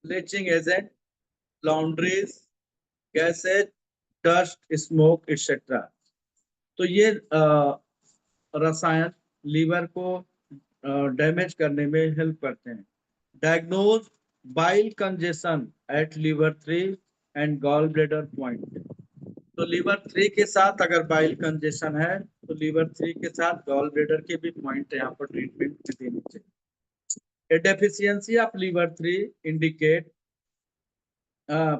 bleaching agent, laundries, gases, dust, smoke etcetera. तो ये रसायन लीवर को डैमेज करने में हेल्प करते हैं। Diagnose bile congestion at liver 3 and gall bladder point. तो लीवर 3 के साथ अगर बाइल कंजेशन है तो लीवर 3 के साथ गॉल ब्लैडर के भी पॉइंट यहाँ पर ट्रीटमेंट देनी चाहिए। A deficiency of liver 3 indicate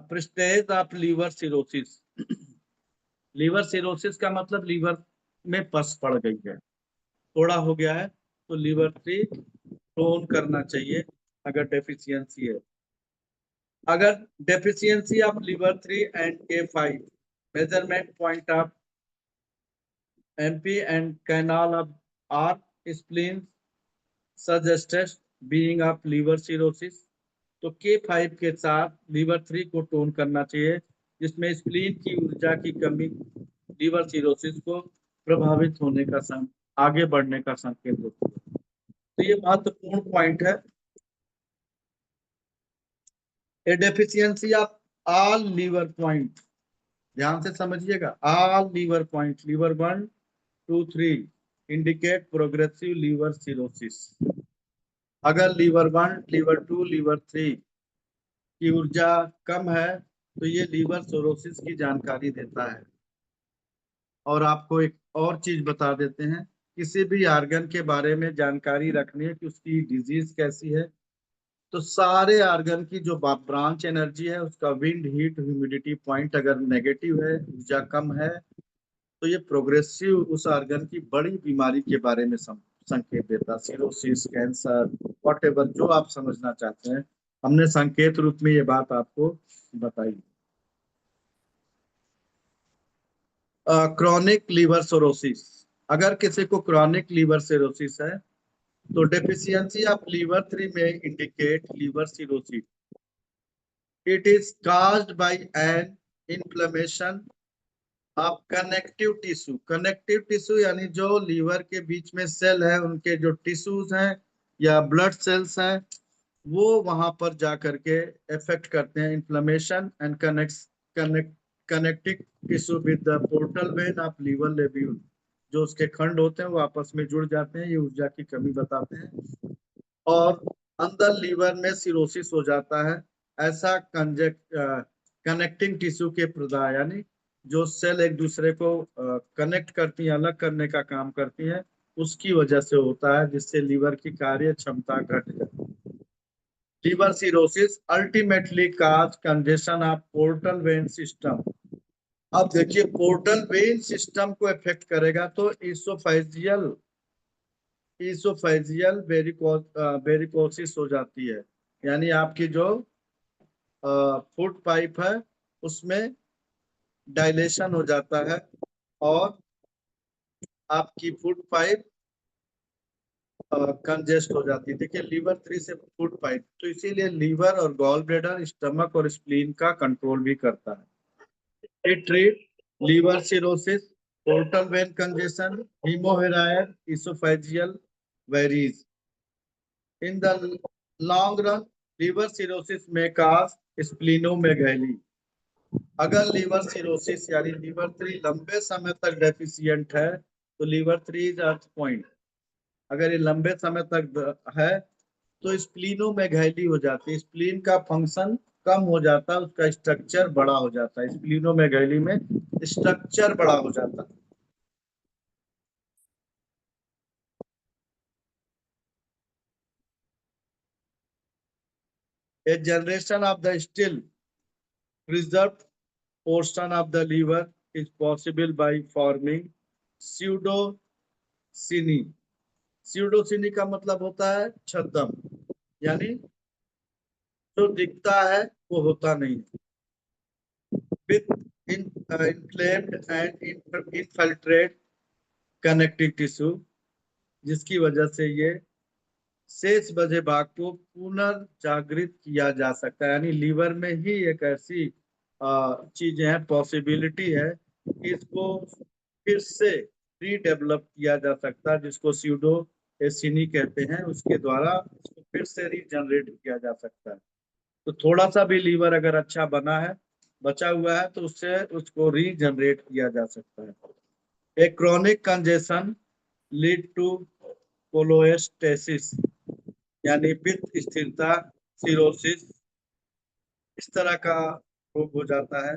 prestige of liver cirrhosis. Liver cirrhosis का मतलब लीवर में पस पड़ गई है, थोड़ा हो गया है, तो लीवर 3 टोन करना चाहिए अगर डेफिशिएंसी है। अगर deficiency of liver 3 and K5 measurement point of MP and canal of R spleen suggested being of liver cirrhosis. तो K5 के साथ लीवर 3 को टोन करना चाहिए, जिसमें स्प्लीन की ऊर्जा की कमी लीवर सिरोसिस को प्रभावित होने का आगे बढ़ने का संकेत होता है। तो ये महत्वपूर्ण पॉइंट है। A deficiency of all liver point, ध्यान से समझिएगा, all liver point, liver 1, 2, 3 indicate progressive liver cirrhosis. अगर लीवर 1, लीवर 2, लीवर 3 की ऊर्जा कम है तो ये लीवर सिरोसिस की जानकारी देता है। और आपको एक और चीज बता देते हैं, किसी भी आर्गन के बारे में जानकारी रखनी है कि उसकी डिजीज कैसी है, तो सारे आर्गन की जो ब्रांच एनर्जी है उसका विंड, हीट, ह्यूमिडिटी पॉइंट अगर नेगेटिव है, ऊर्जा कम है, तो ये प्रोग्रेसिव उस आर्गन की बड़ी बीमारी के बारे में संकेत देता, सिरोसिस, कैंसर, व्हाटएवर जो आप समझना चाहते हैं, हमने संकेत रूप में ये बात आपको बताई। क्रॉनिक लीवर सिरोसिस, अगर किसी को क्रॉनिक लीवर सिरोसिस है तो डेफिशिएंसी ऑफ लीवर 3 में indicate liver cirrhosis. It is caused by an inflammation of connective tissue यानी जो लीवर के बीच में सेल है, उनके जो टिश्यूज हैं या ब्लड सेल्स हैं, वो वहां पर जा करके इफेक्ट करते हैं। Inflammation and connect connective tissue with the portal vein of liver lobule, जो उसके खंड होते हैं वो आपस में जुड़ जाते हैं, ये ऊर्जा की कमी बताते हैं। और अंदर लीवर में सिरोसिस हो जाता है। ऐसा कनेक्टिंग टिश्यू के प्रदाह यानी जो सेल एक दूसरे को कनेक्ट करती हैं, अलग करने का काम करती हैं, उसकी वजह से होता है, जिससे लीवर की कार्य क्षमता घट जाती है। Liver cirrhosis ultimately cause congestion of portal when system. अब देखिए, पोर्टल वेन सिस्टम को इफेक्ट करेगा तो इसोफेजियल वेरिकोसिस हो जाती है। यानी आपकी जो फूड पाइप है उसमें डायलेशन हो जाता है, और आपकी फूड पाइप कंजेस्ट हो जाती है। देखिए, लीवर 3 से फूड पाइप, तो इसीलिए लीवर और गॉल ब्लैडर स्टमक और स्प्लीन का कंट्रोल भी करता है। It treat liver cirrhosis, portal vein congestion, haemorrhoid, oesophageal varices. In the long run liver cirrhosis में काज स्प्लीनोमेगैली। अगर लीवर सिरोसिस यानी लीवर 3 लंबे समय तक डेफिशिएंट है तो लीवर 3 इज अर्थ पॉइंट। अगर ये लंबे समय तक है तो स्प्लीनोमेगैली हो जाती है, स्प्लीन का फंक्शन कम हो जाता है, उसका स्ट्रक्चर बड़ा हो जाता है। स्प्लीनोमेगैली में स्ट्रक्चर बड़ा हो जाता है। A generation of the still preserved portion of the liver is possible by forming pseudocini। pseudocini का मतलब होता है छद्म, यानी जो दिखता है वो होता नहीं। With inflamed and infiltrate connective tissue, जिसकी वजह से ये शेष बचे भाग को पुनर्जागृत किया जा सकता है। यानी लीवर में ही एक ऐसी चीजें हैं, पॉसिबिलिटी है कि इसको फिर से रीडेवलप किया जा सकता है, जिसको स्यूडो एसिनी कहते हैं, उसके द्वारा इसको फिर से रीजनरेट किया जा सकता है। तो थोड़ा सा भी लीवर अगर अच्छा बना है, बचा हुआ है, तो उससे उसको रीजनरेट किया जा सकता है। ए क्रोनिक कंजेशन लीड टू कोलोएस्टेसिस, यानी पित्त स्थिरता, सिरोसिस, इस तरह का रोग हो जाता है।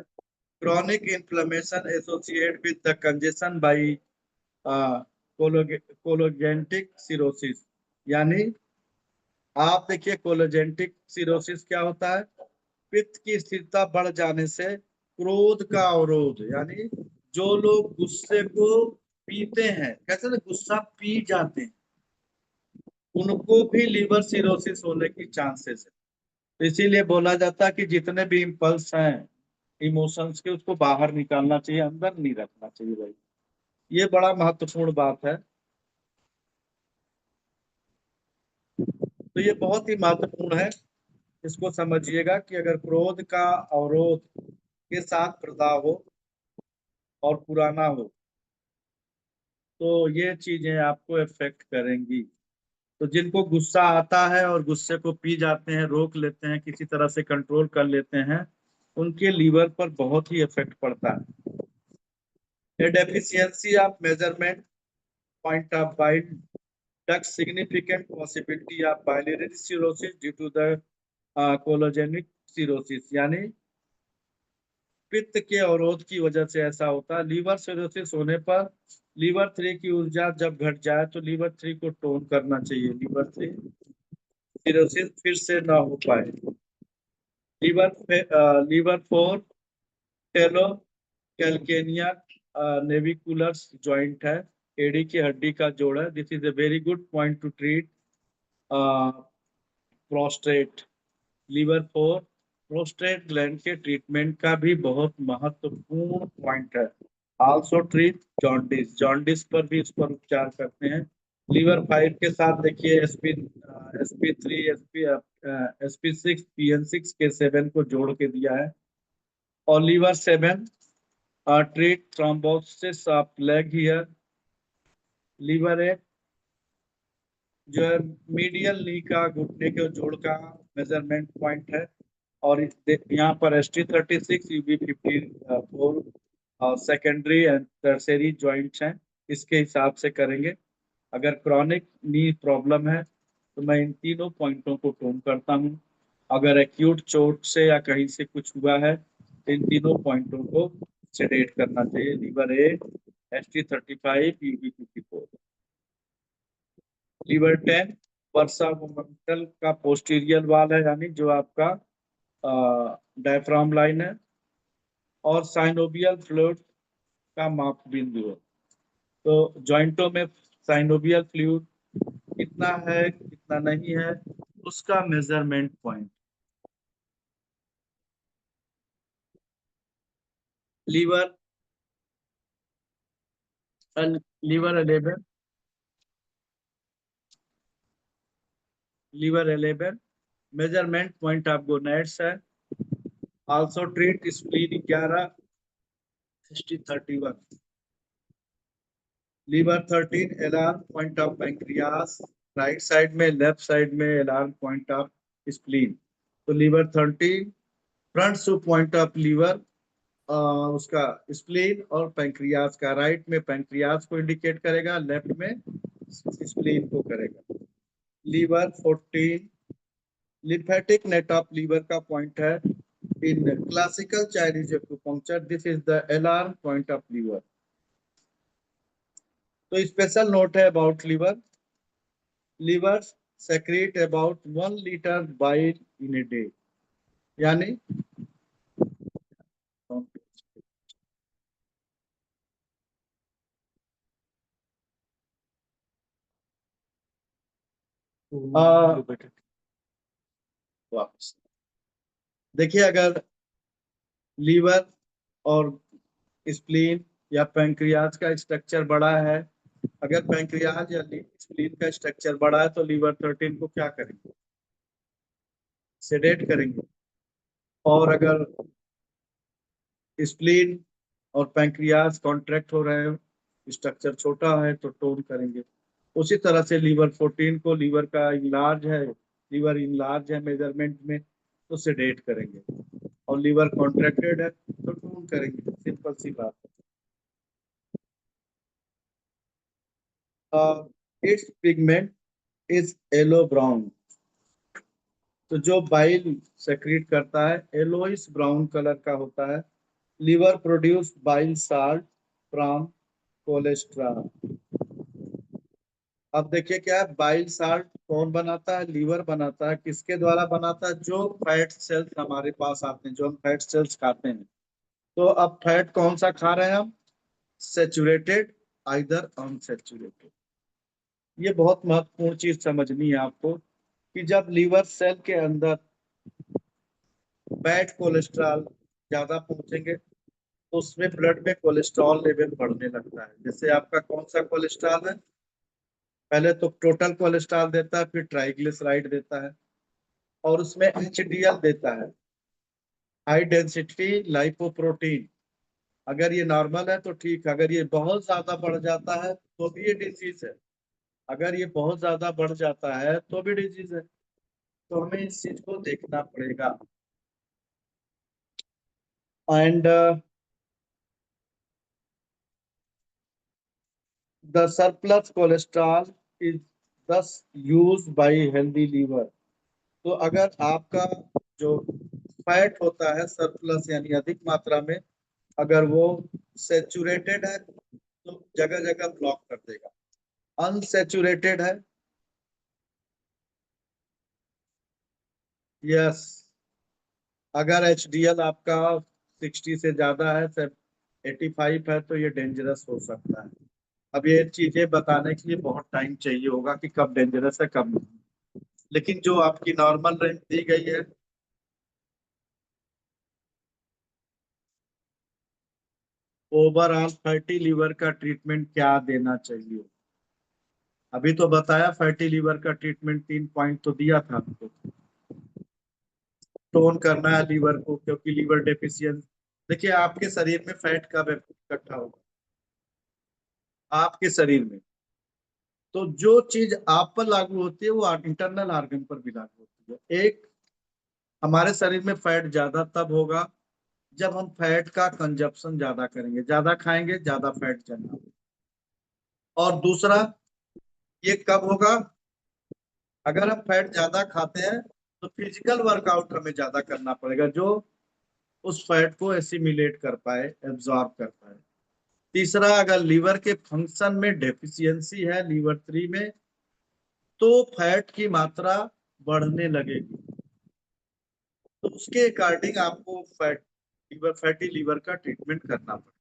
Chronic inflammation associate with the congestion by cholangitic cirrhosis. यानी आप देखिए, कोलोजेंटिक सिरोसिस क्या होता है? पित्त की स्थिरता बढ़ जाने से क्रोध का अवरोध, यानी जो लोग गुस्से को पीते हैं, कैसे ना गुस्सा पी जाते हैं, उनको भी लीवर सिरोसिस होने की चांसेस है। तो इसीलिए बोला जाता है कि जितने भी इम्पल्स हैं इमोशंस के, उसको बाहर निकालना चाहिए, अंदर नहीं रखना चाहिए भाई। ये बड़ा महत्वपूर्ण बात है। तो ये बहुत ही महत्वपूर्ण है, इसको समझिएगा कि अगर क्रोध का अवरोध के साथ प्रदाह हो और पुराना हो तो ये चीजें आपको इफेक्ट करेंगी। तो जिनको गुस्सा आता है और गुस्से को पी जाते हैं, रोक लेते हैं, किसी तरह से कंट्रोल कर लेते हैं, उनके लीवर पर बहुत ही इफेक्ट पड़ता है। A deficiency of measurement point of bile duct significant possibility of biliary cirrhosis due to the cholagenic cirrhosis. यानी पित्त के अवरोध की वजह से ऐसा होता है। लीवर सिरोसिस होने पर लीवर 3 की ऊर्जा जब घट जाए तो लीवर 3 को टोन करना चाहिए, लीवर 3 सिरोसिस फिर से ना हो पाए। Liver 4 talo calcaneo navicular joint है, एड़ी की हड्डी का जोड़ है। This is a very good point to treat prostate. Liver 4 prostate gland के ट्रीटमेंट का भी बहुत महत्वपूर्ण पॉइंट है। आल्सो ट्रीट जॉन्डिस, जॉन्डिस पर भी इस पर उपचार करते हैं। लीवर 5 के साथ देखिए SP3 SP6 PN6 के 7 को जोड़ के दिया है। और liver 7 treat thrombosis of leg here. Liver है जो है मीडियल नी का, घुटने के जोड़ का मेजरमेंट पॉइंट है। और यहाँ पर ST36 UB54 और सेकेंडरी एंड टर्शियरी जॉइंट्स हैं, इसके हिसाब से करेंगे। अगर क्रॉनिक नी प्रॉब्लम है तो मैं इन तीनों पॉइंटों को टोन करता हूँ। अगर एक्यूट चोट से या कहीं से कुछ हुआ है तो इन तीनों पॉइंटों को सेडेट करना चाहिए। लीवर ए, ST35, UB54। लीवर 10 वर्सा मोमेंटल का पोस्टीरियर वाल है, यानी जो आपका डायफ्राम लाइन है, और साइनोवियल फ्लूइड का माप बिंदु है। तो जॉइंटों में साइनोवियल फ्लूइड कितना है कितना नहीं है उसका measurement point. Liver liver 11, liver 11 measurement point of gonads है। Also treat spleen 11, ST31। Liver 13 alarm point of pancreas, right side में लेफ्ट साइड में अलार्म पॉइंट ऑफ स्प्लीन। तो लीवर 13 फ्रंट सु पॉइंट ऑफ लीवर, उसका spleen और pancreas का, right में pancreas को इंडिकेट करेगा, लेफ्ट में स्प्लीन को करेगा। Liver 14 lymphatic net of liver का पॉइंट है। इन classical Chinese acupuncture this is the alarm point of liver. तो स्पेशल नोट है about liver. Liver secrete about 1 litre bile in a day, यानी वापस देखिए, अगर लीवर और स्प्लीन या पैंक्रियाज का स्ट्रक्चर बड़ा है, अगर पैंक्रियाज या स्प्लीन का स्ट्रक्चर बड़ा है तो लीवर 13 को क्या करेंगे? सेडेट करेंगे। और अगर स्प्लीन और पैंक्रियाज कॉन्ट्रैक्ट हो रहे हैं, स्ट्रक्चर छोटा है तो टोन करेंगे। उसी तरह से लीवर 14 को, लीवर का इनलार्ज है, लीवर इनलार्ज है मेजरमेंट में, तो सेडेट करेंगे। और लीवर कॉन्ट्रैक्टेड है तो टोन करेंगे, सिंपल सी बात है। It's pigment is yellow brown. तो जो बाइल सेक्रीट करता है येलोइश ब्राउन कलर का होता है। Liver produce bile salt from cholesterol. अब देखिए क्या है, बाइल साल्ट कौन बनाता है? लीवर बनाता है। किसके द्वारा बनाता है? जो फैट सेल्स हमारे पास आते हैं, जो हम फैट सेल्स खाते हैं। तो अब फैट कौन सा खा रहे हैं हम? Saturated, either unsaturated. ये बहुत महत्वपूर्ण चीज समझनी है आपको कि जब लीवर सेल के अंदर बैड कोलेस्ट्रॉल ज्यादा पहुंचेंगे तो उसमें ब्लड में कोलेस्ट्रॉल लेवल बढ़ने लगता है। जैसे आपका कौन सा कोलेस्ट्रॉल है? पहले तो टोटल कोलेस्ट्रॉल देता है, फिर ट्राइग्लिसराइड देता है, और उसमें HDL देता है, हाई डेंसिटी लाइपोप्रोटीन। अगर ये नॉर्मल है तो ठीक, अगर ये बहुत ज्यादा बढ़ जाता है तो भी ये डिजीज है। अगर ये बहुत ज्यादा बढ़ जाता है तो भी डिजीज है। तो हमें इस चीज को देखना पड़ेगा। And the surplus cholesterol is दस यूज बाय हेल्दी लीवर। तो अगर आपका जो फैट होता है सरप्लस यानी अधिक मात्रा में, अगर वो सेचुरेटेड है तो जगह जगह ब्लॉक कर देगा। अनसेचुरेटेड है, यस, अगर HDL आपका 60 से ज्यादा है, 85 है, तो ये डेंजरस हो सकता है। अब ये चीजें बताने के लिए बहुत टाइम चाहिए होगा कि कब डेंजरस है कब नहीं। लेकिन जो आपकी नॉर्मल रेंज दी गई है, ओवरऑल फैटी लीवर का ट्रीटमेंट क्या देना चाहिए? अभी तो बताया फैटी लीवर का ट्रीटमेंट, 3 पॉइंट तो दिया था आपको। टोन करना है लीवर को, क्योंकि लीवर डेफिशिएंसी देखिए आपके शरीर में फैट कब इकट्ठा होगा? आपके शरीर में। तो जो चीज आप पर लागू होती है वो इंटरनल ऑर्गन पर भी लागू होती है। एक, हमारे शरीर में फैट ज्यादा तब होगा जब हम फैट का कंजप्शन ज्यादा करेंगे, ज्यादा खाएंगे, ज्यादा फैट जमा होगा। और दूसरा, ये कब होगा? अगर हम फैट ज्यादा खाते हैं तो फिजिकल वर्कआउट हमें ज्यादा करना पड़ेगा, जो उस फैट को एसिमिलेट कर पाए, एब्जॉर्ब कर पाए। तीसरा, अगर लीवर के फंक्शन में डेफिशिएंसी है, लीवर 3 में, तो फैट की मात्रा बढ़ने लगेगी। तो उसके अकॉर्डिंग आपको फैटी लीवर का ट्रीटमेंट करना पड़ेगा।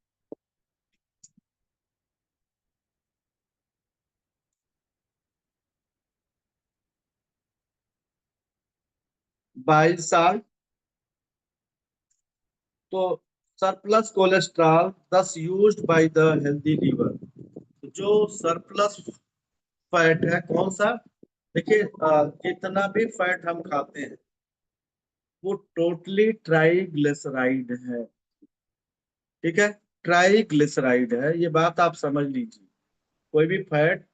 22 साल। तो surplus cholesterol thus used by the healthy liver. जो सरप्लस फैट है कौन सा? देखिए जितना भी फैट हम खाते हैं वो टोटली ट्राइग्लिसराइड है। ठीक है, ट्राइग्लिसराइड है, ये बात आप समझ लीजिए। कोई भी फैट,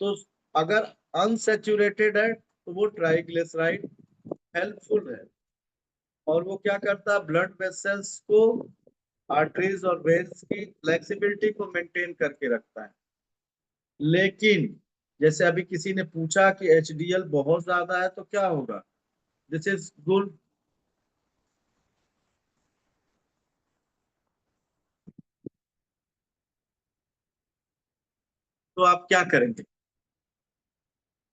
तो अगर अनसेचुरेटेड है तो वो ट्राइग्लिसराइड हेल्पफुल है। और वो क्या करता है? ब्लड वेसल्स को, आर्टरीज और वेन्स की फ्लेक्सिबिलिटी को मेंटेन करके रखता है। लेकिन जैसे अभी किसी ने पूछा कि एचडीएल बहुत ज्यादा है तो क्या होगा? This is good. तो आप क्या करेंगे?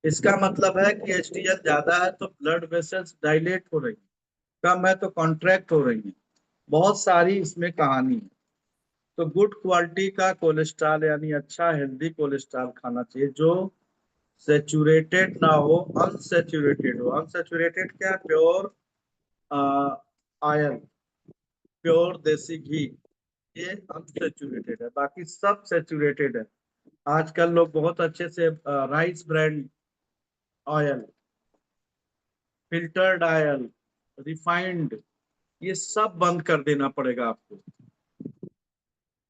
इसका मतलब है कि एचडीएल ज्यादा है तो ब्लड वेसल्स डायलेट हो रही है, कम है तो कॉन्ट्रैक्ट हो रही है। बहुत सारी इसमें कहानी है। तो गुड क्वालिटी का कोलेस्ट्रॉल यानी अच्छा हेल्दी कोलेस्ट्रॉल खाना चाहिए, जो सेचुरेटेड ना हो, अनसेचुरेटेड हो। अनसेचुरेटेड क्या? प्योर ऑयल, प्योर देसी घी, ये अनसेचुरेटेड है। बाकी सब सेचुरेटेड है। आजकल लोग बहुत अच्छे से rice brand oil, filtered oil, refined, ये सब बंद कर देना पड़ेगा आपको।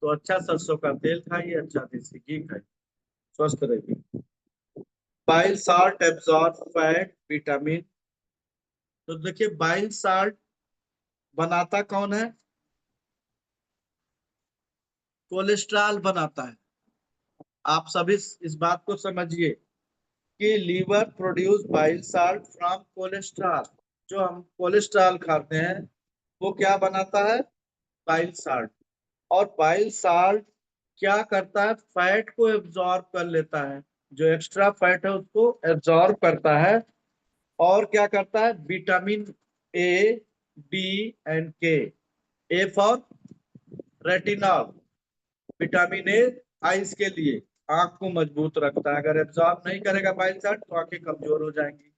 तो अच्छा सरसों का तेल खाइए, अच्छा देसी घी खाइए, स्वस्थ रहिए। Bile salt absorb fat, vitamin. तो देखिए बाइल साल्ट बनाता कौन है? कोलेस्ट्रॉल बनाता है। आप सभी इस बात को समझिए कि liver produce bile salt from cholesterol. जो हम कोलेस्ट्रॉल खाते हैं वो क्या बनाता है? Bile salt. और बाइल साल्ट क्या करता है? फैट को एब्जॉर्ब कर लेता है, जो एक्स्ट्रा फैट है उसको एब्जॉर्ब करता है। और क्या करता है? विटामिन ए, डी एंड के। A for retinol, vitamin A eyes के लिए, आंख को मजबूत रखता है। अगर एब्जॉर्ब नहीं करेगा बाइल साल्ट तो आंखें कमजोर हो जाएंगी।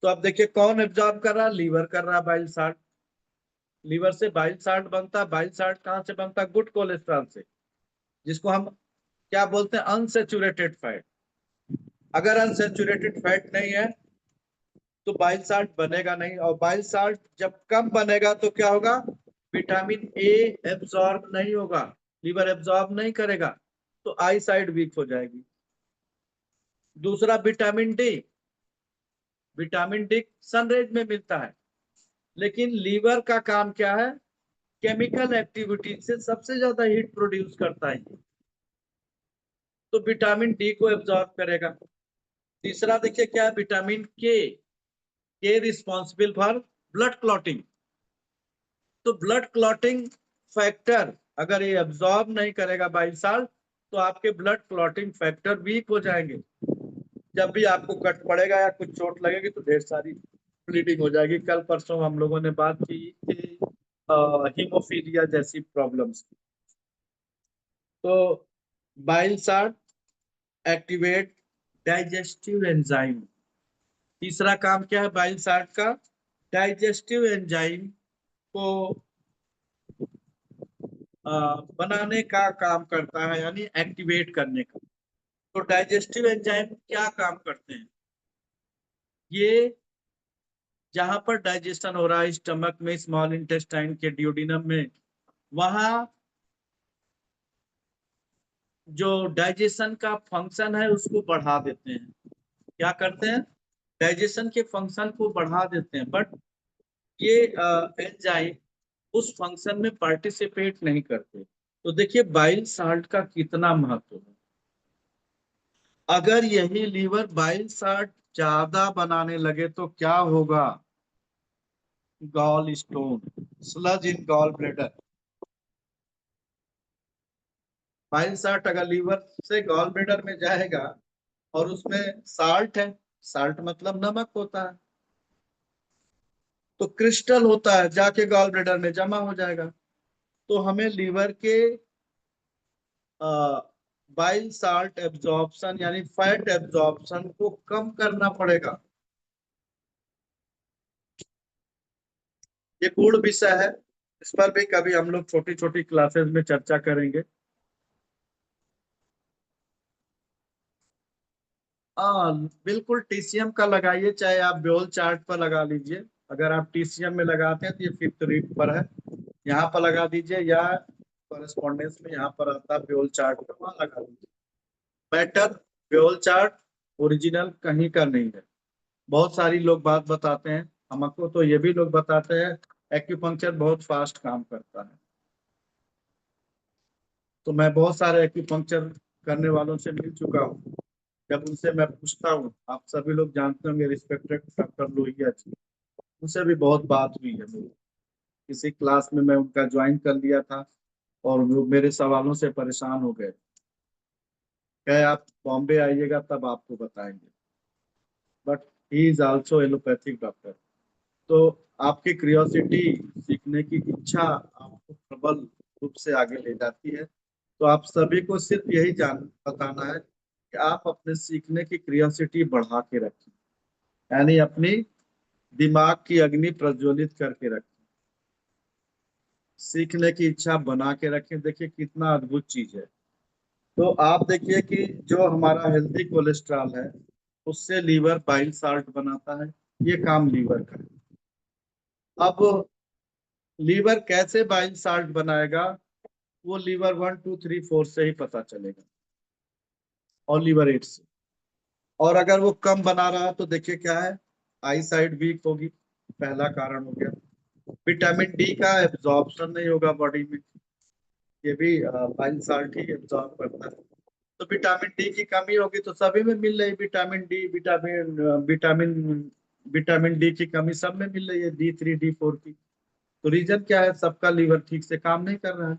तो अब देखिए कौन एब्जॉर्ब कर रहा है? लीवर कर रहा है बाइल साल्ट। लीवर से बाइल साल्ट बनता है। बाइल साल्ट कहाँ से बनता है? गुड कोलेस्ट्रॉल से, जिसको हम क्या बोलते हैं? Unsaturated fat. अगर अनसेचुरेटेड फैट नहीं है तो बाइल साल्ट बनेगा नहीं, और बाइल साल्ट जब कम बनेगा तो क्या होगा? विटामिन ए एब्जॉर्ब नहीं होगा, लीवर एब्जॉर्ब नहीं करेगा, तो आई साइड वीक हो जाएगी। दूसरा, vitamin D. Vitamin D sun rays में मिलता है, लेकिन लीवर का काम क्या है? केमिकल एक्टिविटी से सबसे ज्यादा हीट प्रोड्यूस करता है, तो विटामिन डी को एब्जॉर्ब करेगा। तीसरा देखिए क्या है? विटामिन के रिस्पॉन्सिबल फॉर ब्लड क्लॉटिंग। तो ब्लड क्लॉटिंग फैक्टर अगर ये एब्जॉर्ब नहीं करेगा बाइल साल्ट, तो आपके ब्लड क्लॉटिंग फैक्टर वीक हो जाएंगे। जब भी आपको कट पड़ेगा या कुछ चोट लगेगी तो ढेर सारी ब्लीडिंग हो जाएगी। कल परसों हम लोगों ने बात की थी हीमोफीलिया जैसी प्रॉब्लम्स की। तो bile salt activate digestive enzyme. तीसरा काम क्या है बाइल साल्ट का? डाइजेस्टिव एंजाइम को बनाने का काम करता है, यानी एक्टिवेट करने का। तो डाइजेस्टिव एंजाइम क्या काम करते हैं? ये जहां पर डाइजेशन हो रहा है स्टमक में, स्मॉल इंटेस्टाइन के डियोडिनम में, वहां जो डाइजेशन का फंक्शन है उसको बढ़ा देते हैं। क्या करते हैं? डाइजेशन के फंक्शन को बढ़ा देते हैं, बट ये एंजाइम उस फंक्शन में पार्टिसिपेट नहीं करते। तो देखिए बाइल साल्ट का कितना महत्व है। अगर यही लीवर बाइल साल्ट ज्यादा बनाने लगे तो क्या होगा? गॉल स्टोन, स्लज इन गॉल ब्लेडर। बाइल साल्ट अगर लीवर से गॉल ब्लेडर में जाएगा और उसमें साल्ट है, साल्ट मतलब नमक होता है, तो क्रिस्टल होता है, जाके गॉल ब्लेडर में जमा हो जाएगा। तो हमें लीवर के बाइल साल्ट एब्जॉर्प्शन यानी फैट एब्जॉर्प्शन को कम करना पड़ेगा। ये गूढ़ विषय है, इस पर भी कभी हम लोग छोटी छोटी क्लासेस में चर्चा करेंगे। हाँ बिल्कुल, टीसीएम का लगाइए, चाहे आप ब्योल चार्ट पर लगा लीजिए। अगर आप टीसीएम में लगाते हैं तो ये फिफ्थ रीड पर है, यहाँ पर लगा दीजिए, या कॉरेस्पॉन्डेंस में यहाँ पर आता है ब्योल चार्ट पर, वहाँ लगा दीजिए। बेटर ब्योल चार्ट ओरिजिनल कहीं का नहीं है। बहुत सारी लोग बात बताते हैं, हमको तो ये भी लोग बताते हैं एक्यूपंक्चर बहुत फास्ट काम करता है। तो मैं बहुत सारे एक्यूपंक्चर करने वालों से मिल चुका हूँ। जब उनसे मैं पूछता हूँ, आप सभी लोग जानते होंगे रिस्पेक्टेड डॉक्टर लोहिया जी, उनसे भी बहुत बात हुई है मेरी। किसी क्लास में मैं उनका ज्वाइन कर लिया था और वो मेरे सवालों से परेशान हो गए, कहे आप बॉम्बे आइएगा तब आपको बताएंगे। But he is also allopathic doctor. तो आपकी क्रियोसिटी, सीखने की इच्छा आपको प्रबल रूप से आगे ले जाती है। तो आप सभी को सिर्फ यही जान बताना है कि आप अपने सीखने की क्रियोसिटी बढ़ा के रखें, यानी अपनी दिमाग की अग्नि प्रज्वलित करके रखें, सीखने की इच्छा बना के रखें। देखिए कितना अद्भुत चीज है। तो आप देखिए कि जो हमारा हेल्दी कोलेस्ट्रॉल है उससे लीवर बाइल साल्ट बनाता है, ये काम लीवर का है। अब लीवर कैसे बाइल साल्ट बनाएगा, वो लीवर 1 2 3 4 से ही पता चलेगा, और लीवर 8 से। और अगर वो कम बना रहा तो देखिए क्या है, आई साइड वीक होगी, पहला कारण हो गया। विटामिन डी का एब्जॉर्प्शन नहीं होगा बॉडी में, ये भी बाइल साल्ट ही एब्जॉर्ब करता है। तो विटामिन डी की कमी होगी, तो सभी में मिल रही vitamin D, vitamin vitamin D की कमी सब में मिल रही है, D3 D4 की। तो रीजन क्या है? सबका लीवर ठीक से काम नहीं कर रहा है।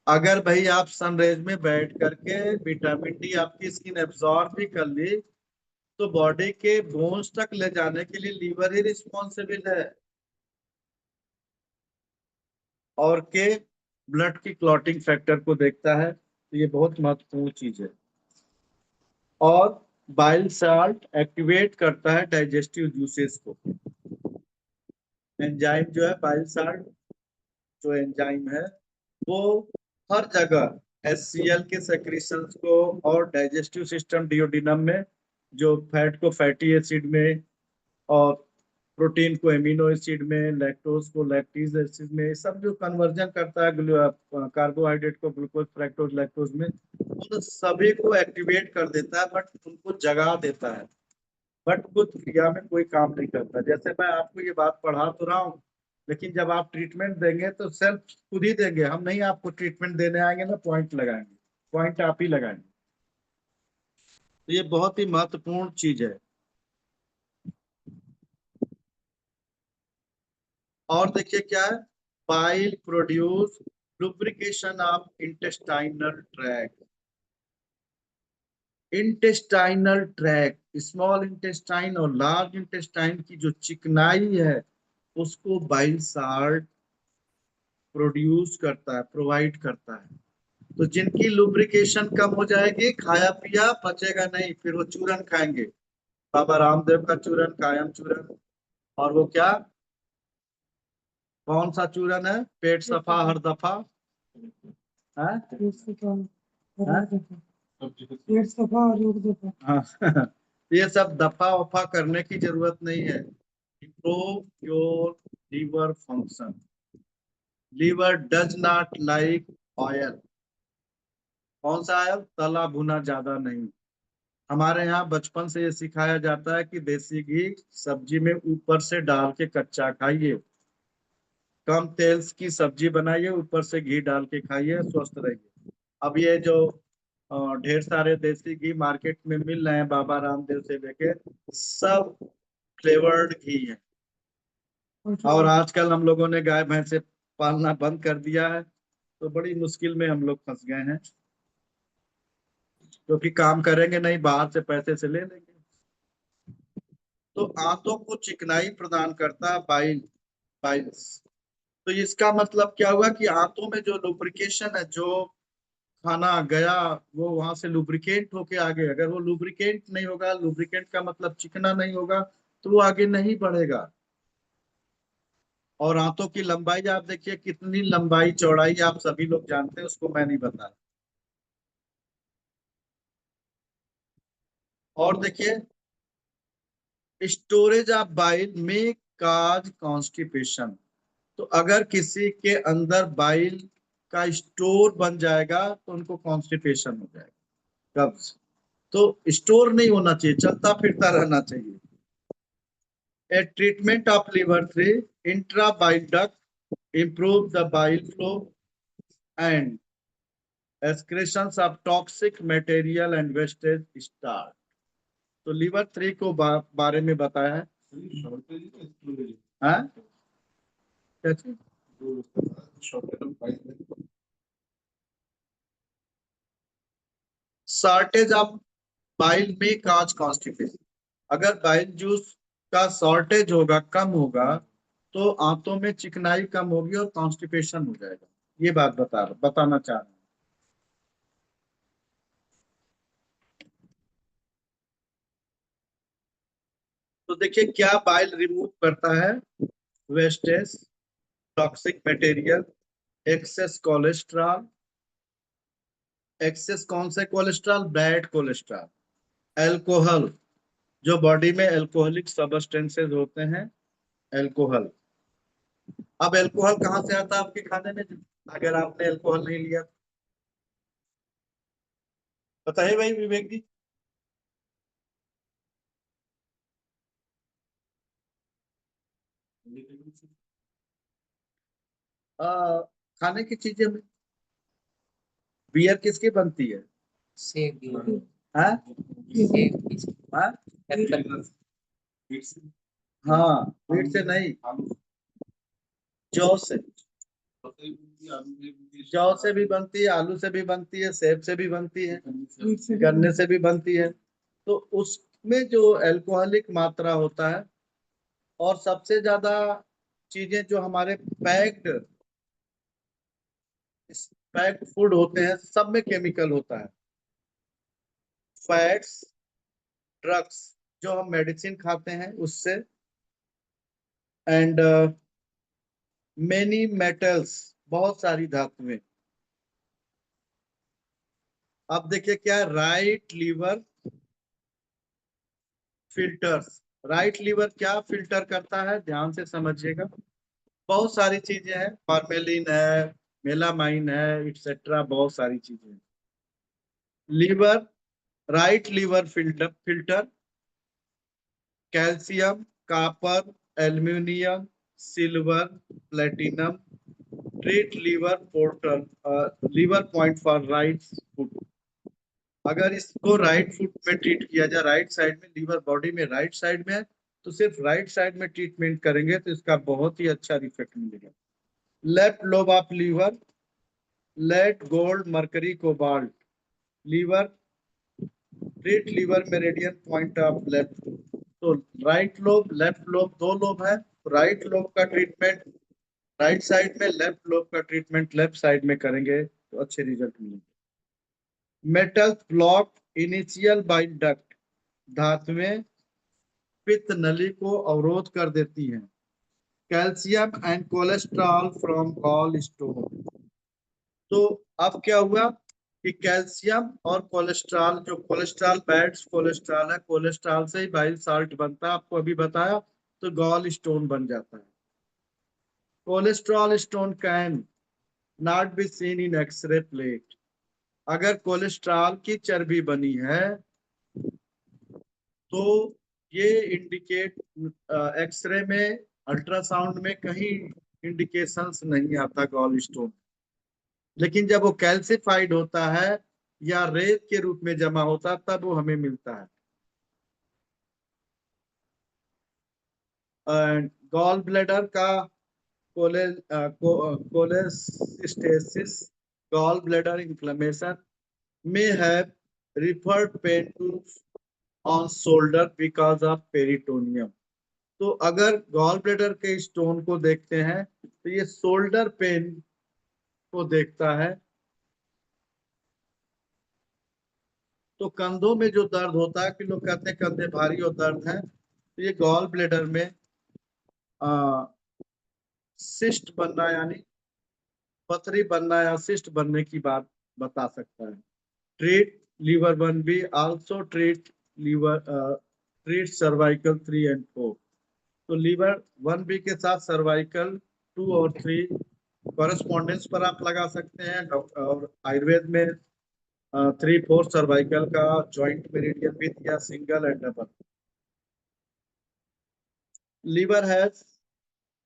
अगर भाई आप सनरेज में बैठ करके विटामिन डी आपकी स्किन एब्जॉर्ब भी कर ली, तो बॉडी के बोन्स तक ले जाने के लिए लीवर ही रिस्पॉन्सिबल है। और के ब्लड की क्लॉटिंग फैक्टर को देखता है, तो ये बहुत महत्वपूर्ण चीज है। और बाइल साल्ट एक्टिवेट करता है डाइजेस्टिव जूसेस को। एंजाइम जो है बाइल साल्ट, जो एंजाइम है वो हर जगह HCl के सेक्रीशंस को और डाइजेस्टिव सिस्टम डिओडिनम में, जो फैट को फैटी एसिड में और प्रोटीन को एमिनो एसिड में, लैक्टोज को लैक्टिक एसिड में, सब जो कन्वर्जन करता है कार्बोहाइड्रेट को ग्लूकोज फ्रैक्टोज लैक्टोज में, उन सभी को एक्टिवेट कर देता है, बट उनको जगा देता है। बट कुछ क्रिया में कोई काम नहीं करता। जैसे मैं आपको ये बात पढ़ा तो रहा हूँ, लेकिन जब आप ट्रीटमेंट देंगे तो सेल्फ खुद ही देंगे, हम नहीं आपको ट्रीटमेंट देने आएंगे ना पॉइंट लगाएंगे, पॉइंट आप ही लगाएंगे। तो ये बहुत ही महत्वपूर्ण चीज है। और देखिए क्या है, bile produce lubrication of intestinal tract. Intestinal tract, small intestine और लार्ज इंटेस्टाइन की जो चिकनाई है उसको बाइल साल्ट प्रोड्यूस करता है, प्रोवाइड करता है। तो जिनकी लुब्रिकेशन कम हो जाएगी, खाया पिया पचेगा नहीं, फिर वो चूरन खाएंगे, बाबा रामदेव का चूरन, कायम चूरन। और वो क्या, कौन सा चूरन है? पेट सफा हर दफा है? पेट सफा और एक दफा। हाँ ये सब दफा वफा करने की जरूरत नहीं है। improve your liver function. Liver does not like oil. कौन सा ऑयल? तला भुना ज्यादा नहीं। हमारे यहाँ बचपन से ये सिखाया जाता है कि देसी घी सब्जी में ऊपर से डाल के कच्चा खाइए, कम तेल की सब्जी बनाइए, ऊपर से घी डाल के खाइए, स्वस्थ रहिए। अब ये जो ढेर सारे देसी घी मार्केट में मिल रहे हैं बाबा रामदेव से लेके, सब फ्लेवर्ड घी है। और आजकल हम लोगों ने गाय भैंस से पालना बंद कर दिया है, तो बड़ी मुश्किल में हम लोग फंस गए हैं, क्योंकि काम करेंगे नहीं, बाहर से पैसे से ले लेंगे। तो आंतों को चिकनाई प्रदान करता है बाइल्स। तो इसका मतलब क्या हुआ कि आंतों में जो लुब्रिकेशन है, जो खाना गया वो वहां से लुब्रिकेट होके आगे, अगर वो लुब्रिकेट नहीं होगा, लुब्रिकेंट का मतलब चिकना नहीं होगा, तो वो आगे नहीं बढ़ेगा। और आंतों की लंबाई आप देखिए, कितनी लंबाई चौड़ाई आप सभी लोग जानते हैं, उसको मैं नहीं बता रहा। और देखिए, स्टोरेज ऑफ बाइल में काज कॉन्स्टिपेशन। तो अगर किसी के अंदर बाइल का स्टोर बन जाएगा तो उनको कॉन्स्टिपेशन हो जाएगा, कब्ज। तो स्टोर नहीं होना चाहिए, चलता फिरता रहना चाहिए। A treatment of liver 3 intra bile duct improve the bile flow and excretions of toxic material and wastage start. तो लीवर 3 को बारे में बताया है। हाँ? क्या चीज? शॉर्टेज ऑफ बाइल में काज कॉन्स्टिपेशन। अगर बाइल जूस का शॉर्टेज होगा, कम होगा, तो आंतों में चिकनाई कम होगी और कॉन्स्टिपेशन हो जाएगा। ये बात बताना चाह रहा हूँ। तो देखिए क्या बाइल रिमूव करता है? Wastage, toxic material, excess cholesterol. Excess कौन से कोलेस्ट्रॉल? Bad cholesterol. एल्कोहल, जो बॉडी में एल्कोहलिक सब्सटेंसेस होते हैं, एल्कोहल। अब एल्कोहल कहाँ से आता है आपके खाने में, अगर आपने एल्कोहल नहीं लिया? बताइए भाई विवेक जी। आ, खाने की चीजें में बियर किसकी बनती है? सेब की। हाँ? सेब की। हाँ? हाँ, वीट से नहीं, जौ से। जौ से भी बनती है, आलू से भी बनती है, सेब से भी बनती है, गन्ने से भी बनती है। तो उसमें जो अल्कोहलिक मात्रा होता है, और सबसे ज्यादा चीजें जो हमारे पैक्ड पैक्ड फूड होते हैं, सब में केमिकल होता है। फैट्स, ड्रग्स, जो हम मेडिसिन खाते हैं उससे, एंड मेनी मेटल्स, बहुत सारी धातुएं। अब देखिए क्या, right liver filters. Right liver क्या फिल्टर करता है, ध्यान से समझिएगा। बहुत सारी चीजें हैं, फार्मेलिन है, मेलामाइन है, इट्सेट्रा, बहुत सारी चीजें हैं। Liver, right liver filter calcium, copper, aluminium, silver, platinum, treat liver portal liver point for right foot. अगर इसको राइट फुट में ट्रीट किया जाए, राइट साइड में, लीवर बॉडी में राइट साइड में है, तो सिर्फ राइट साइड में ट्रीटमेंट करेंगे तो इसका बहुत ही अच्छा इफेक्ट मिलेगा। Left lobe of liver, lead gold mercury cobalt, liver, treat liver meridian point of left. तो राइट लोब, लेफ्ट लोब, दो लोब है, राइट लोब का ट्रीटमेंट राइट साइड में, लेफ्ट लोब का ट्रीटमेंट लेफ्ट साइड में करेंगे तो अच्छे रिजल्ट मिलेंगे। Metal block initial bile duct, धातुएं पित्त नली को अवरोध कर देती हैं। Calcium and cholesterol from gall stone. तो अब क्या हुआ कि कैल्शियम और कोलेस्ट्रॉल, जो कोलेस्ट्रॉल बैड कोलेस्ट्रॉल है, कोलेस्ट्रॉल से ही बाइल साल्ट बनता है, आपको अभी बताया। तो गॉल स्टोन बन जाता है। Cholesterol stone can not be seen in x ray plate. अगर कोलेस्ट्रॉल की चर्बी बनी है तो ये इंडिकेट, एक्सरे में, अल्ट्रासाउंड में कहीं इंडिकेशंस नहीं आता गॉल स्टोन। लेकिन जब वो कैल्सिफाइड होता है या रेत के रूप में जमा होता है तब वो हमें मिलता है। गॉल ब्लैडर का cholecystitis, gall bladder inflammation may have referred pain to on shoulder because of peritoneum। तो अगर गॉल ब्लैडर के स्टोन को देखते हैं तो ये शोल्डर पेन को देखता है। तो कंधों में जो दर्द होता है कि लोग कहते हैं कंधे भारी और दर्द है, तो ये गॉल ब्लैडर में सिस्ट बनना यानी पथरी बनना या सिस्ट बनने की बात बता सकता है। Treat liver 1B also treat liver, treat cervical 3 and 4। तो लीवर 1B के साथ सर्वाइकल 2 और 3 कॉरेस्पॉन्डेंस पर आप लगा सकते हैं। और आयुर्वेद में 3-4 सर्वाइकल का जॉइंट मेरिडियन भी दिया, single and double. Liver has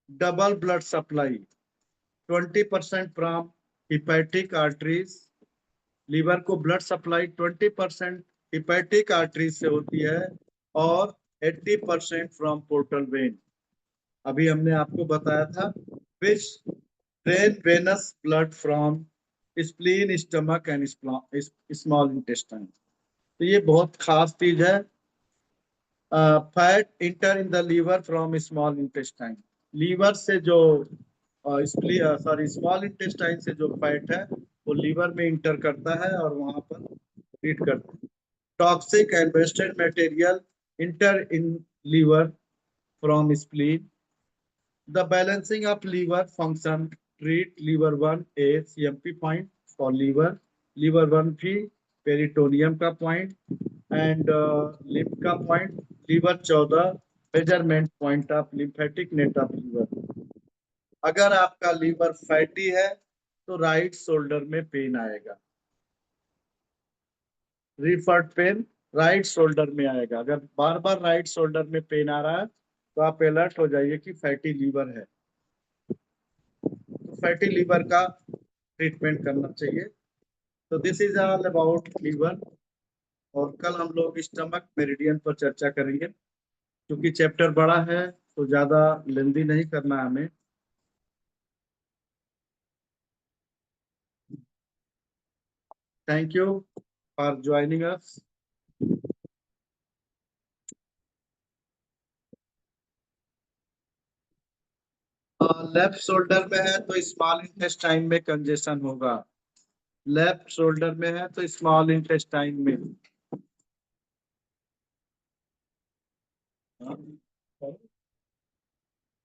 double blood supply 20% from hepatic arteries. Liver को ब्लड सप्लाई 20% हिपैटिक आर्टरीज से होती है और 80% फ्रॉम पोर्टल वेन। अभी हमने आपको बताया था which drain venous blood from spleen, stomach and small intestine. तो ये बहुत खास चीज है। Fat enter in the liver from small intestine. Liver से जो स्मॉल इंटेस्टाइन से जो फैट है वो लीवर में इंटर करता है और वहां पर ट्रीट करता है। Toxic and wasted material enter in liver from spleen. The balancing of liver function treat liver 1A CMP point for liver, liver 1B peritoneum का पॉइंट एंड लिम्फ का point, liver 14 measurement point of lymphatic net of liver. अगर आपका liver fatty है तो right shoulder में pain आएगा, referred pain right shoulder में आएगा। अगर बार बार राइट शोल्डर में पेन आ रहा है तो आप अलर्ट हो जाइए कि फैटी लीवर है। तो फैटी लीवर का ट्रीटमेंट करना चाहिए। तो this is all about liver. और कल हम लोग स्टमक मेरिडियन पर चर्चा करेंगे। क्योंकि चैप्टर बड़ा है तो ज्यादा लेंदी नहीं करना है हमें। Thank you for joining us. Left shoulder में है तो स्मॉल इंटेस्टाइन में कंजेशन होगा। लेफ्ट शोल्डर में है तो स्मॉल इंटेस्टाइन में।